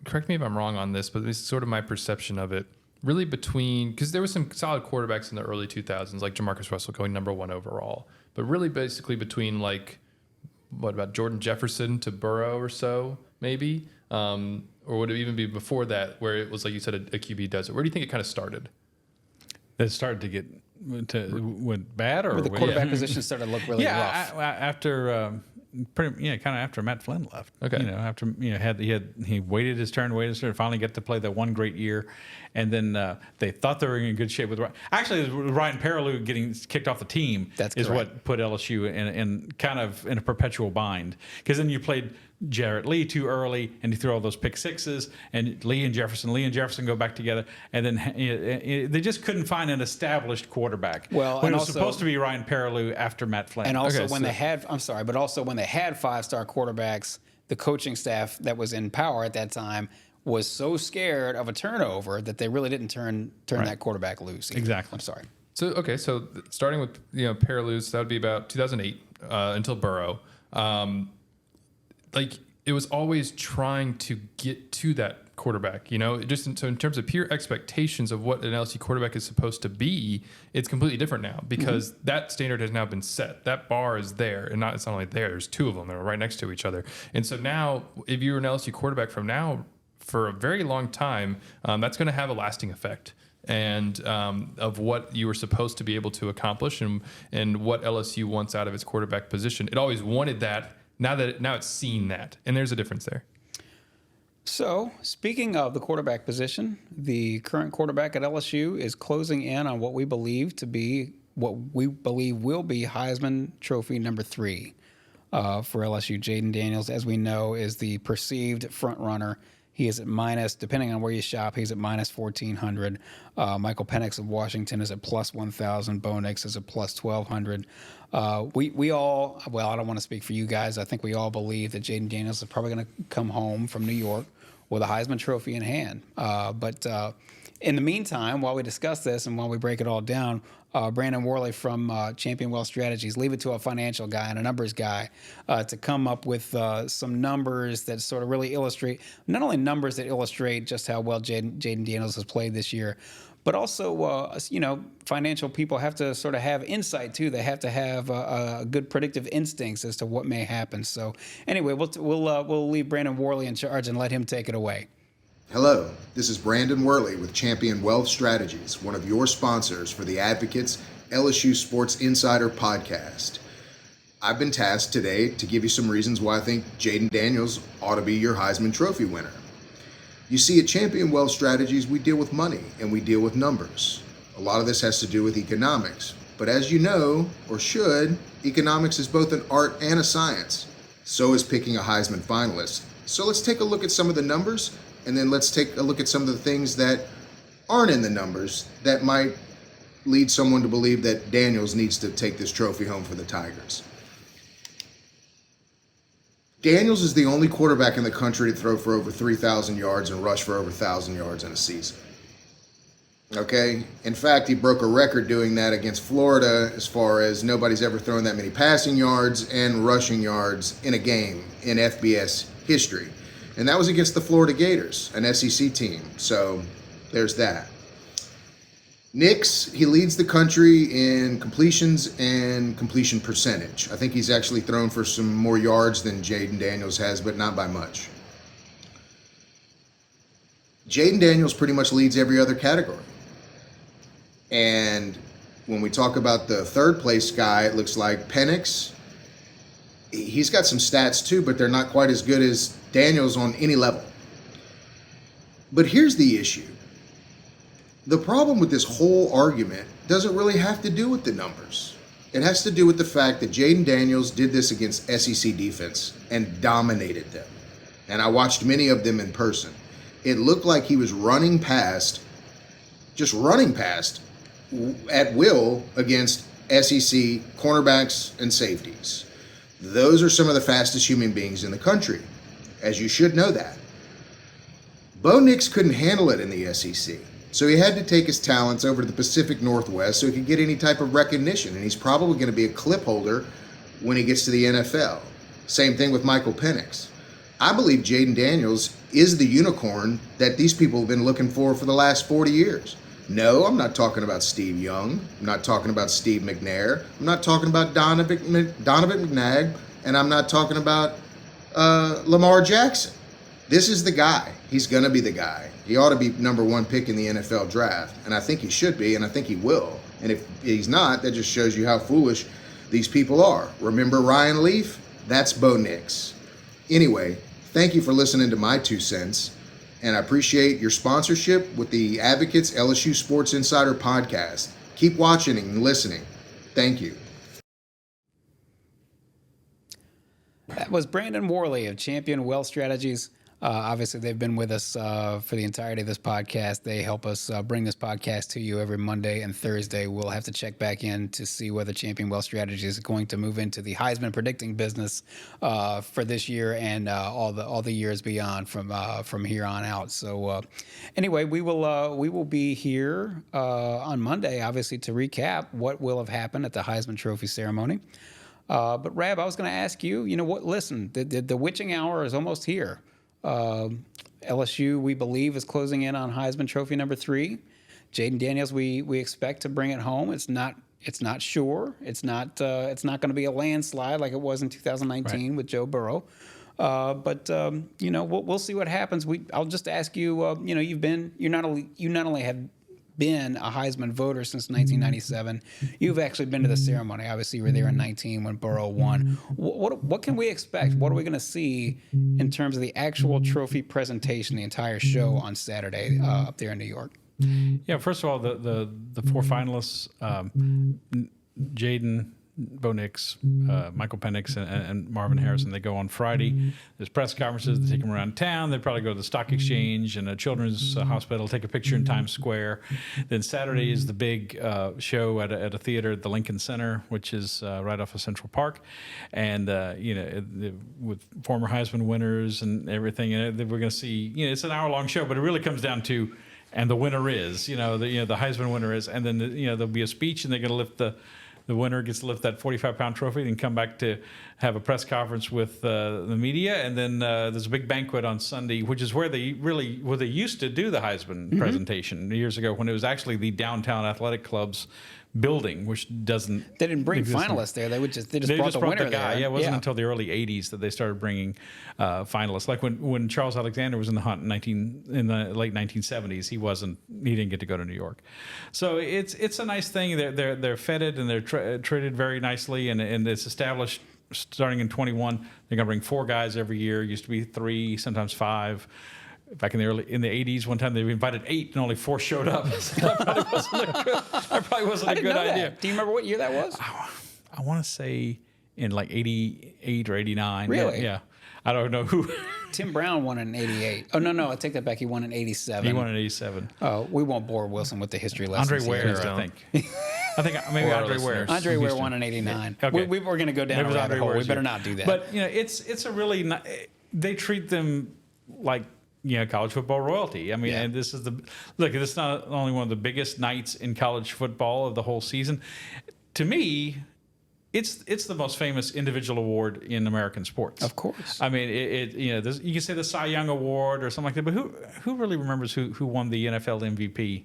correct me if I'm wrong on this, but this is sort of my perception of it. Really because there were some solid quarterbacks in the early 2000s, like Jamarcus Russell going number 1 overall, but really basically between what about Jordan Jefferson to Burrow or so maybe, or would it even be before that where it was like you said a QB desert? Where do you think it kind of started? It started to get. Went bad, or the quarterback position started to look really rough. After kind of after Matt Flynn left. Okay. After he waited his turn, finally get to play that one great year, and then they thought they were in good shape with actually Ryan Perrylou getting kicked off the team. Is what put LSU in kind of in a perpetual bind, because then you played Jarrett Lee too early, and you throw all those pick sixes, and Lee and Jefferson go back together, and then they just couldn't find an established quarterback. Well, when it was supposed to be Ryan Perrylou after Matt Flynn. And also when they had 5-star quarterbacks, the coaching staff that was in power at that time was so scared of a turnover that they really didn't turn that quarterback loose. Exactly. I'm sorry. So starting with Perrylou, so that would be about 2008 until Burrow. It was always trying to get to that quarterback. So in terms of pure expectations of what an LSU quarterback is supposed to be, it's completely different now because that standard has now been set. That bar is there, and it's not only there. There's two of them that are right next to each other. And so now, if you're an LSU quarterback from now for a very long time, that's going to have a lasting effect. And of what you were supposed to be able to accomplish and what LSU wants out of its quarterback position. It always wanted that. Now it's seen that, and there's a difference there. So, speaking of the quarterback position, the current quarterback at LSU is closing in on what we believe will be Heisman Trophy number 3 for LSU. Jayden Daniels, as we know, is the perceived front runner. He is at minus, depending on where you shop, he's at minus 1,400. Michael Penix of Washington is at plus 1,000. Bo Nix is at plus 1,200. We all, well, I don't want to speak for you guys. I think we all believe that Jayden Daniels is probably going to come home from New York with a Heisman Trophy in hand. But in the meantime, while we discuss this and while we break it all down, Brandon Worley from Champion Wealth Strategies, leave it to a financial guy and a numbers guy to come up with some numbers that sort of really illustrate, not only numbers that illustrate just how well Jayden Daniels has played this year, but also, financial people have to sort of have insight too. They have to have good predictive instincts as to what may happen. So anyway, we'll leave Brandon Worley in charge and let him take it away. Hello, this is Brandon Worley with Champion Wealth Strategies, one of your sponsors for the Advocates LSU Sports Insider podcast. I've been tasked today to give you some reasons why I think Jayden Daniels ought to be your Heisman Trophy winner. You see, at Champion Wealth Strategies, we deal with money and we deal with numbers. A lot of this has to do with economics, but as you know, or should, economics is both an art and a science. So is picking a Heisman finalist. So let's take a look at some of the numbers, and then let's take a look at some of the things that aren't in the numbers that might lead someone to believe that Daniels needs to take this trophy home for the Tigers. Daniels is the only quarterback in the country to throw for over 3,000 yards and rush for over 1,000 yards in a season. Okay? In fact, he broke a record doing that against Florida as far as nobody's ever thrown that many passing yards and rushing yards in a game in FBS history. And that was against the Florida Gators, an SEC team. So there's that. Nix, he leads the country in completions and completion percentage. I think he's actually thrown for some more yards than Jayden Daniels has, but not by much. Jayden Daniels pretty much leads every other category. And when we talk about the third place guy, it looks like Penix. He's got some stats too, but they're not quite as good as Daniels on any level. But here's the issue. The problem with this whole argument doesn't really have to do with the numbers. It has to do with the fact that Jayden Daniels did this against SEC defense and dominated them. And I watched many of them in person. It looked like he was running past at will against SEC cornerbacks and safeties. Those are some of the fastest human beings in the country, as you should know that. Bo Nix couldn't handle it in the SEC. So he had to take his talents over to the Pacific Northwest so he could get any type of recognition. And he's probably going to be a clip holder when he gets to the NFL. Same thing with Michael Penix. I believe Jayden Daniels is the unicorn that these people have been looking for the last 40 years. No, I'm not talking about Steve Young. I'm not talking about Steve McNair. I'm not talking about Donovan McNabb. And I'm not talking about Lamar Jackson. This is the guy. He's going to be the guy. He ought to be number 1 pick in the NFL draft. And I think he should be, and I think he will. And if he's not, that just shows you how foolish these people are. Remember Ryan Leaf? That's Bo Nix. Anyway, thank you for listening to my 2 cents. And I appreciate your sponsorship with the Advocates LSU Sports Insider podcast. Keep watching and listening. Thank you. That was Brandon Worley of Champion Wealth Strategies. Obviously, they've been with us for the entirety of this podcast. They help us bring this podcast to you every Monday and Thursday. We'll have to check back in to see whether Champion Wealth Strategies is going to move into the Heisman predicting business for this year and all the years beyond from here on out. So anyway, we will be here on Monday, obviously, to recap what will have happened at the Heisman Trophy ceremony. But Rab, I was going to ask you, what? Listen, the witching hour is almost here. LSU, we believe, is closing in on Heisman Trophy number 3. Jayden Daniels, we expect to bring it home. It's not sure. It's not going to be a landslide like it was in 2019 with Joe Burrow. But we'll see what happens. I'll just ask you. You not only have been a Heisman voter since 1997. You've actually been to the ceremony. Obviously, you were there in 19 when Burrow won. What can we expect? What are we going to see in terms of the actual trophy presentation, the entire show on Saturday up there in New York? Yeah, first of all, the 4 finalists, Jayden, Bo Nix, Michael Penix, and Marvin Harrison, they go on Friday. There's press conferences. They take them around town. They probably go to the Stock Exchange and a children's hospital, take a picture in Times Square. Then Saturday is the big show at a theater at the Lincoln Center, which is right off of Central Park. And, with former Heisman winners and everything, and we're going to see, it's an hour-long show, but it really comes down to, and the winner is, the Heisman winner is, and then, there'll be a speech, and they're going to lift the winner gets to lift that 45-pound trophy, then come back to have a press conference with the media, and then there's a big banquet on Sunday, which is where they used to do the Heisman presentation years ago, when it was actually the downtown athletic club's building, which doesn't. They didn't bring finalists there. They just brought the winner guy. there. Yeah, it wasn't until the early '80s that they started bringing finalists. Like when Charles Alexander was in the hunt in the late 1970s, he didn't get to go to New York. So it's a nice thing. They're feted and they're treated very nicely, and it's established starting in 21. They're going to bring 4 guys every year. It used to be 3, sometimes 5. Back in the 80s, one time they invited 8 and only 4 showed up. That probably wasn't a good idea. Do you remember what year that was? I want to say in like 88 or 89. Really? Yeah. I don't know who. Tim Brown won in 88. Oh, no, I take that back. He won in 87. He won in 87. Oh, we won't bore Wilson with the history lessons. Andre Ware, I think. I think maybe Andre Ware. Andre Ware won in 89. Okay. We were going to go down a rabbit hole. We better not do that. But, it's a really, they treat them like, college football royalty. I mean, and this is this is not only one of the biggest nights in college football of the whole season. To me, it's the most famous individual award in American sports. Of course. I mean, you can say the Cy Young Award or something like that, but who really remembers who won the NFL MVP?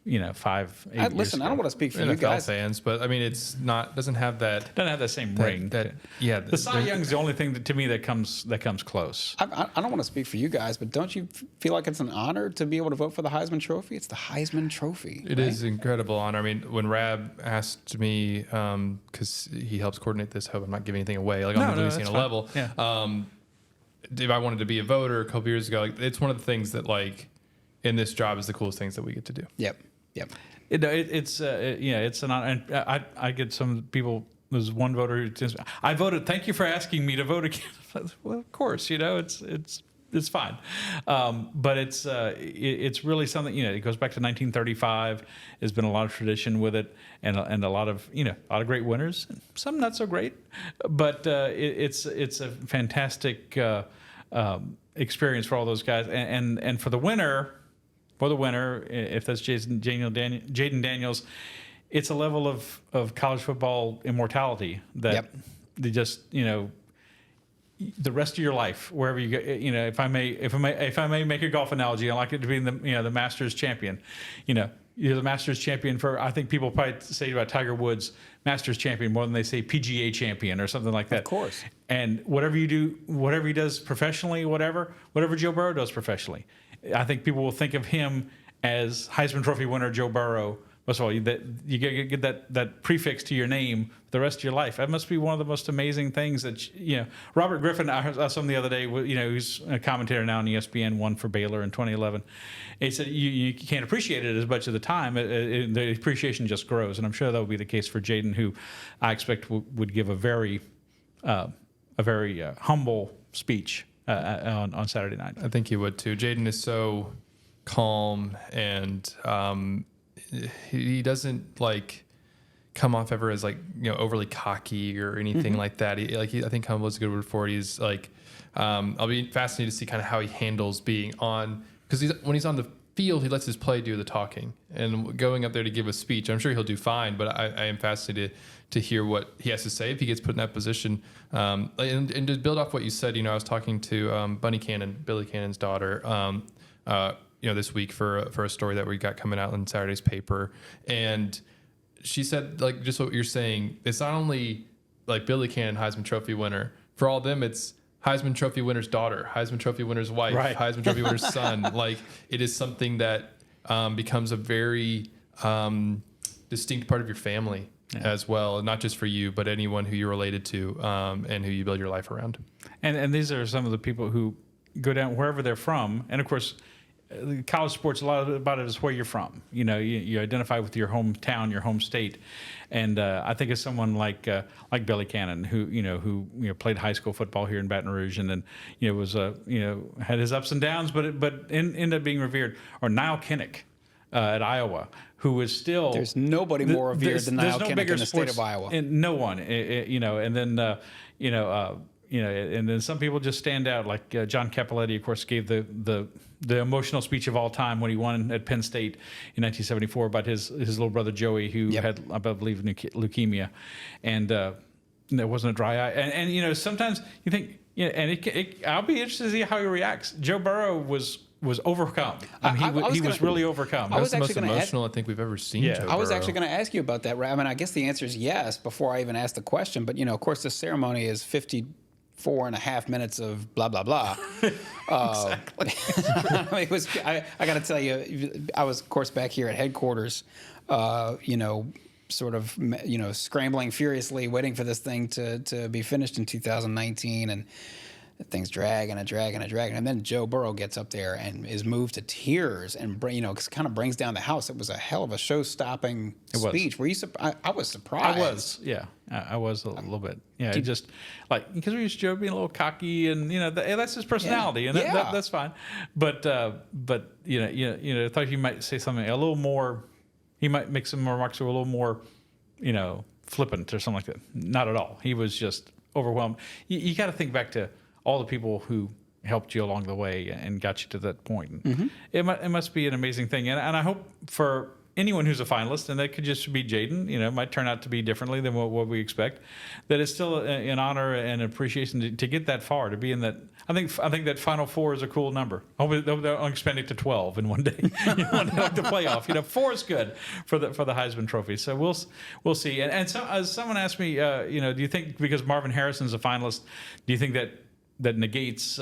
5, 8 years listen, ago. I don't want to speak for NFL you guys. fans, but I mean, doesn't have that same ring. The Cy Young's the only thing to me that comes close. I don't want to speak for you guys, but don't you feel like it's an honor to be able to vote for the Heisman Trophy? It's the Heisman Trophy. It is incredible honor. I mean, when Rab asked me, because he helps coordinate this, hope I'm not giving anything away, like on the Louisiana level, if I wanted to be a voter a couple years ago, like, it's one of the things that, like, in this job is the coolest things that we get to do. Yep. It's an honor. I get some people. There's one voter who says, "I voted. Thank you for asking me to vote again." Well, of course, it's fine. But it's really something. It goes back to 1935. There's been a lot of tradition with it, and a lot of great winners. Some not so great, but it's a fantastic experience for all those guys, and for the winner. For the winner, if that's Jayden Daniels, it's a level of college football immortality that they just the rest of your life, wherever you go. If I may make a golf analogy, I like it to be the Masters champion. You're the Masters champion for. I think people probably say about Tiger Woods, Masters champion more than they say PGA champion or something like that. Of course. And whatever you do, whatever he does professionally, whatever Joe Burrow does professionally. I think people will think of him as Heisman Trophy winner Joe Burrow. First of all, you get that prefix to your name the rest of your life. That must be one of the most amazing things that Robert Griffin. I saw him the other day. He's a commentator now on ESPN, won for Baylor in 2011. He said you can't appreciate it as much of the time. The appreciation just grows, and I'm sure that will be the case for Jayden, who I expect would give a very humble speech on Saturday night. I think he would too. Jayden is so calm, and he doesn't like come off ever as like overly cocky or anything like that. I think humble is a good word for it. He's like, I'll be fascinated to see kind of how he handles being on, because when he's on the field, he lets his play do the talking. And going up there to give a speech, I'm sure he'll do fine, but I am fascinated to hear what he has to say if he gets put in that position. And to build off what you said, I was talking to Bunny Cannon, Billy Cannon's daughter, this week for a story that we got coming out in Saturday's paper. And she said, like, just what you're saying, it's not only like Billy Cannon, Heisman Trophy winner. For all of them, it's Heisman Trophy winner's daughter, Heisman Trophy winner's wife, Right. Heisman Trophy winner's son. Like, it is something that becomes a very distinct part of your family as well, not just for you, but anyone who you're related to and who you build your life around. And these are some of the people who go down wherever they're from. And of course, college sports, a lot about it is where you're from. You identify with your hometown, your home state. And I think of someone like Billy Cannon, who played high school football here in Baton Rouge, and then was had his ups and downs, but ended up being revered. Or Niall Kinnick at Iowa, who was still There's nobody more revered than Niall Kinnick in the state of Iowa. And no one, and then and then some people just stand out, like John Cappelletti, of course, gave the emotional speech of all time when he won at Penn State in 1974 about his little brother Joey, who had, I believe, leukemia, and there wasn't a dry eye. And sometimes you think, and I'll be interested to see how he reacts. Joe Burrow was overcome. He was really overcome. I was That's the most actually gonna emotional I think we've ever seen. Joe I was Burrow. actually going to ask you about that. I mean, I guess the answer is yes before I even asked the question. But, of course, the ceremony is 54.5 minutes of blah, blah, blah. Exactly. I got to tell you, I was, of course, back here at headquarters, sort of, scrambling furiously, waiting for this thing to be finished in 2019. And things dragging. And then Joe Burrow gets up there and is moved to tears and, kind of brings down the house. It was a hell of a show-stopping speech. Were you I was surprised. I was, yeah. I was a little bit. Yeah, just like, because we used to Joe being a little cocky, and that's his personality, and that's fine. But I thought he might say something a little more. He might make some remarks that were a little more, flippant or something like that. Not at all. He was just overwhelmed. You got to think back to all the people who helped you along the way and got you to that point. Mm-hmm. It must be an amazing thing, and I hope for anyone who's a finalist, and that could just be Jayden, it might turn out to be differently than what we expect, that it's still an honor and appreciation to get that far, to be in that. I think that Final Four is a cool number. I hope they'll expand it to 12 in one day. Like the playoff. 4 is good for the Heisman Trophy. So we'll see. And so, as someone asked me, do you think because Marvin Harrison's a finalist, do you think that negates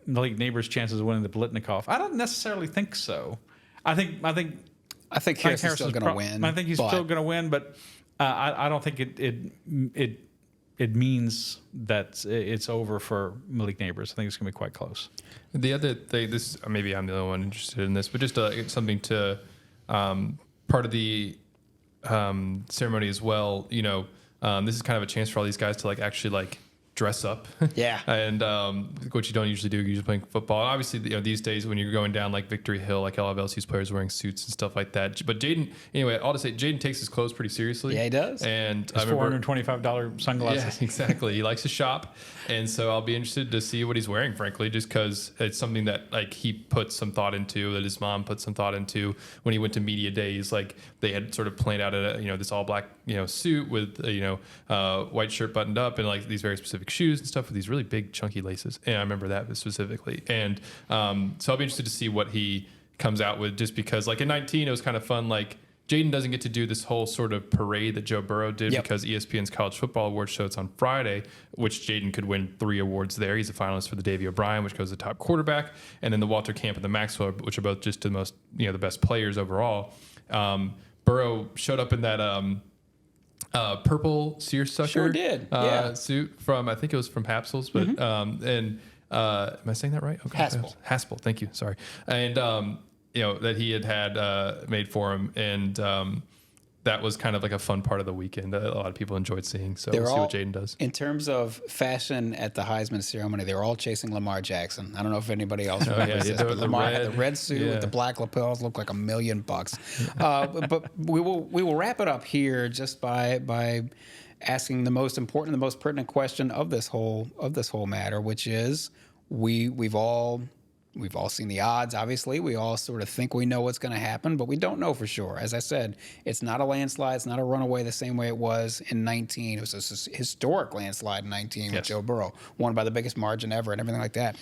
Malik Neighbors' chances of winning the Biletnikoff? I don't necessarily think so. I think Harrison's still going to win. I think he's still going to win, but I don't think it means that it's over for Malik Neighbors. I think it's going to be quite close. The other thing, maybe I'm the only one interested in this, but just something to part of the ceremony as well. This is kind of a chance for all these guys to actually dress up. Yeah. And what you don't usually do, you're usually playing football. And obviously, these days when you're going down Victory Hill, a lot of LSU's players wearing suits and stuff like that. But Jayden, anyway, all to say, Jayden takes his clothes pretty seriously. Yeah, he does. And his $425 sunglasses. Yeah, exactly. He likes to shop. And so I'll be interested to see what he's wearing, frankly, just because it's something that he put some thought into, that his mom put some thought into when he went to media days. They had sort of planned out this all black suit with white shirt buttoned up and these very specific shoes and stuff with these really big chunky laces. And I remember that specifically. And so I'll be interested to see what he comes out with, just because in 19 it was kind of fun. Jayden doesn't get to do this whole sort of parade that Joe Burrow did because ESPN's College Football Awards show, it's on Friday, which Jayden could win 3 awards there. He's a finalist for the Davey O'Brien, which goes to top quarterback, and then the Walter Camp and the Maxwell, which are both just the most, the best players overall. Burrow showed up in that purple seersucker Sure did. suit from, I think it was from Haspel's, but am I saying that right? Okay. Haspel, thank you. Sorry. And that he had made for him, and that was kind of a fun part of the weekend that a lot of people enjoyed seeing. So we'll see what Jayden does. In terms of fashion at the Heisman ceremony, they were all chasing Lamar Jackson. I don't know if anybody else remembers this, but Lamar had the red suit with the black lapels, looked like $1 million. But we will wrap it up here just by asking the most important, the most pertinent question of this whole matter, which is we've all We've all seen the odds, obviously. We all sort of think we know what's going to happen, but we don't know for sure. As I said, it's not a landslide. It's not a runaway the same way it was in 19. It was a historic landslide in 19 with Joe Burrow, won by the biggest margin ever and everything like that.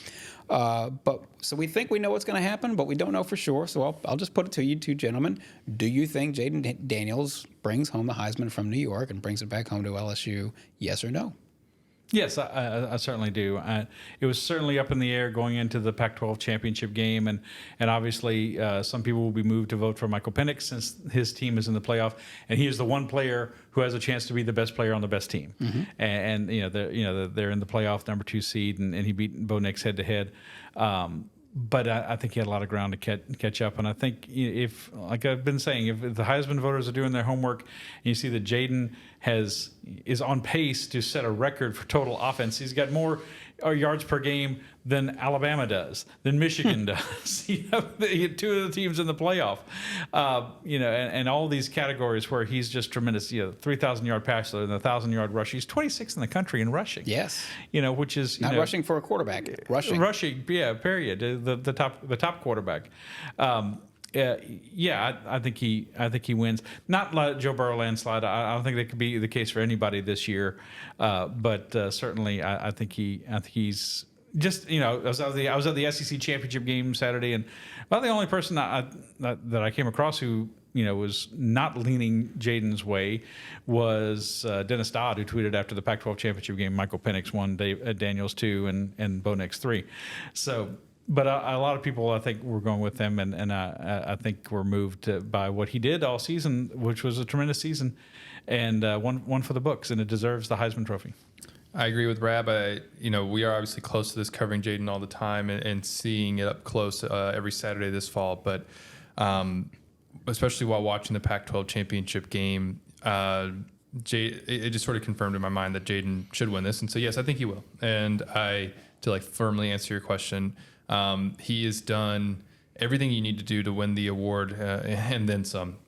So we think we know what's going to happen, but we don't know for sure. So I'll just put it to you two gentlemen. Do you think Jayden Daniels brings home the Heisman from New York and brings it back home to LSU? Yes or no? Yes, I certainly do. It was certainly up in the air going into the Pac-12 championship game, and obviously some people will be moved to vote for Michael Penix since his team is in the playoff, and he is the one player who has a chance to be the best player on the best team. Mm-hmm. And they're in the playoff, number 2 seed, and he beat Bo Nix head to head. But I think he had a lot of ground to catch up. And I think if, like I've been saying, if the Heisman voters are doing their homework and you see that Jayden is on pace to set a record for total offense, he's got more yards per game than Alabama does, than Michigan does. Two of the teams in the playoff. And all these categories where he's just tremendous. 3,000-yard passer and 1,000-yard rush. He's 26th in the country in rushing. Yes. Which is not rushing for a quarterback. Rushing. Yeah. Period. The top quarterback. I think he wins. Not like Joe Burrow landslide. I don't think that could be the case for anybody this year. But certainly, I think he's just. I was at the SEC championship game Saturday, and about the only person that I came across who was not leaning Jayden's way was Dennis Dodd, who tweeted after the Pac-12 championship game, Michael Penix won, Daniels 2, and Bo Nix 3. So. But a lot of people, I think, were going with him, and I think were moved by what he did all season, which was a tremendous season, and one for the books, and it deserves the Heisman Trophy. I agree with Rab. We are obviously close to this, covering Jayden all the time and seeing it up close every Saturday this fall. But especially while watching the Pac-12 championship game, it just sort of confirmed in my mind that Jayden should win this, and so yes, I think he will. And to firmly answer your question. He has done everything you need to do to win the award and then some.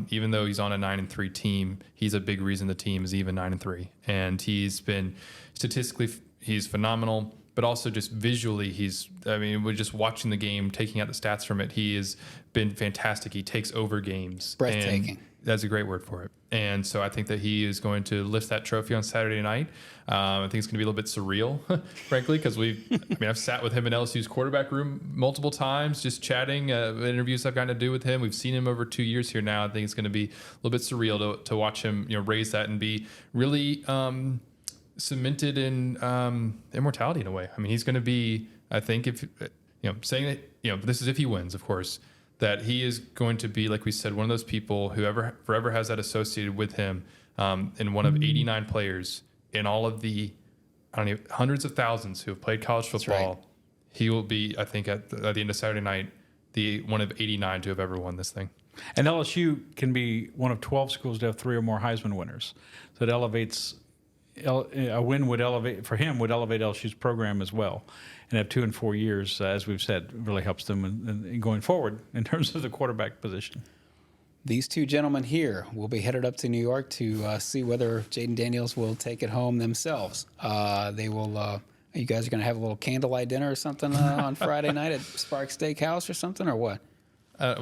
Even though he's on a 9-3 team, he's a big reason the team is even 9-3. And he's been statistically, he's phenomenal, but also just visually, we're just watching the game, taking out the stats from it. He has been fantastic. He takes over games. Breathtaking. That's a great word for it. And so I think that he is going to lift that trophy on Saturday night. I think it's going to be a little bit surreal, frankly, because I've sat with him in LSU's quarterback room multiple times, just chatting, interviews I've gotten to do with him. We've seen him over 2 years here now. I think it's going to be a little bit surreal to watch him, raise that and be really cemented in immortality in a way. I mean, he's going to be, I think, if saying that, this is if he wins, of course, that he is going to be, like we said, one of those people who forever has that associated with him, and one of 89 players in all of the hundreds of thousands who have played college football. Right. He will be, I think, at the end of Saturday night, the one of 89 to have ever won this thing. And LSU can be one of 12 schools to have 3 or more Heisman winners. So it elevates a win would elevate LSU's program as well. And have 2 and 4 years, as we've said, really helps them in going forward in terms of the quarterback position. These two gentlemen here will be headed up to New York to see whether Jayden Daniels will take it home themselves. They will. You guys are going to have a little candlelight dinner or something on Friday night at Spark Steakhouse or something, or what?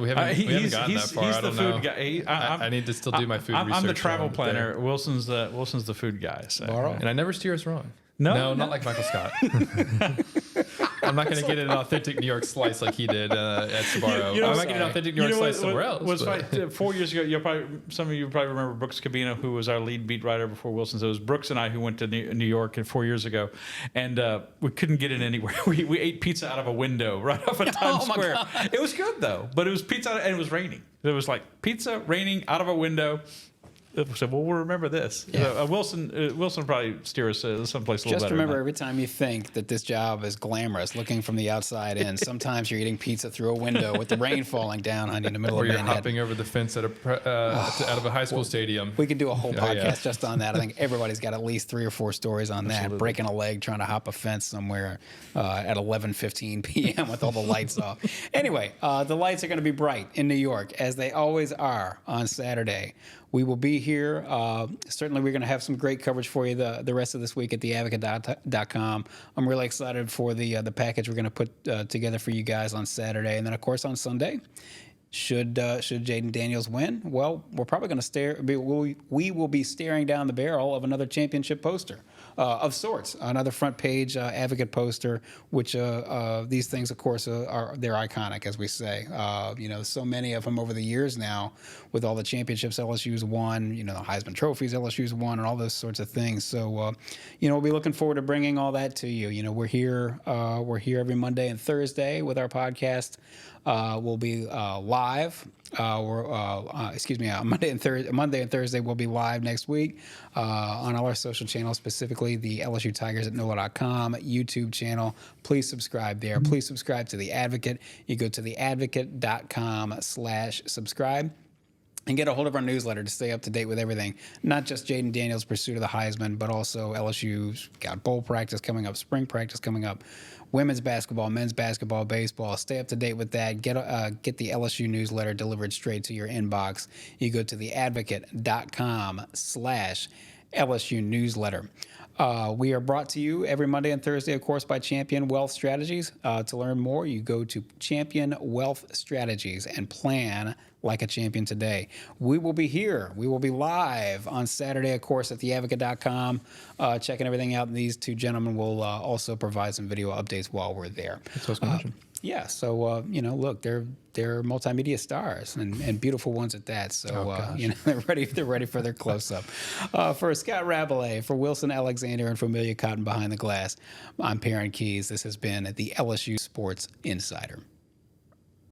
We haven't gotten that far. I don't know. Guy. I need to still do my food research. I'm the travel planner. There. Wilson's the food guy. So. And I never steer us wrong. No, not like Michael Scott. I'm not going to get an authentic New York slice like he did at Sbarro. I might get an authentic New York slice somewhere else. Was 4 years ago. Some of you probably remember Brooks Cabino, who was our lead beat writer before Wilson. So it was Brooks and I who went to New York 4 years ago, and we couldn't get in anywhere. We ate pizza out of a window right off of Times Square. God. It was good though, but it was pizza and it was raining. It was like pizza raining out of a window. So we'll remember this. Yeah. Wilson will probably steer us someplace a little better. Just remember, every time you think that this job is glamorous, looking from the outside in, sometimes you're eating pizza through a window with the rain falling down on you in the middle of Manhattan. Or you're hopping over the fence at out of a high school stadium. We could do a whole podcast just on that. I think everybody's got at least 3 or 4 stories on that. Breaking a leg trying to hop a fence somewhere at 11:15 p.m. with all the lights off. Anyway, the lights are going to be bright in New York, as they always are on Saturday, we will be here. Certainly, we're going to have some great coverage for you the rest of this week at theadvocate.com. I'm really excited for the package we're going to put together for you guys on Saturday. And then, of course, on Sunday, should Jayden Daniels win, well, we're probably going to we will be staring down the barrel of another championship poster of sorts, another front page advocate poster, which these things, of course, they're iconic, as we say. So many of them over the years now, with all the championships LSU's won, the Heisman trophies LSU's won, and all those sorts of things. So, we'll be looking forward to bringing all that to you. We're here every Monday and Thursday with our podcast. We'll be live. Monday and Thursday we'll be live next week on all our social channels, specifically the LSU Tigers at NOLA.com YouTube channel. Please subscribe there. Please subscribe to The Advocate. You go to theadvocate.com/subscribe. And get a hold of our newsletter to stay up to date with everything. Not just Jayden Daniels' pursuit of the Heisman, but also LSU's got bowl practice coming up, spring practice coming up, women's basketball, men's basketball, baseball. Stay up to date with that. Get the LSU newsletter delivered straight to your inbox. You go to theadvocate.com/LSU newsletter. We are brought to you every Monday and Thursday, of course, by Champion Wealth Strategies. To learn more, you go to Champion Wealth Strategies and plan like a champion today. We will be here. We will be live on Saturday, of course, at theadvocate.com, checking everything out. And these two gentlemen will also provide some video updates while we're there. That's what I was going to mention. Yeah, so look, they're multimedia stars and beautiful ones at that. So they're ready for their close up. For Scott Rabalais, for Wilson Alexander, and for Amelia Cotton behind the glass, I'm Perryn Keys. This has been the LSU Sports Insider.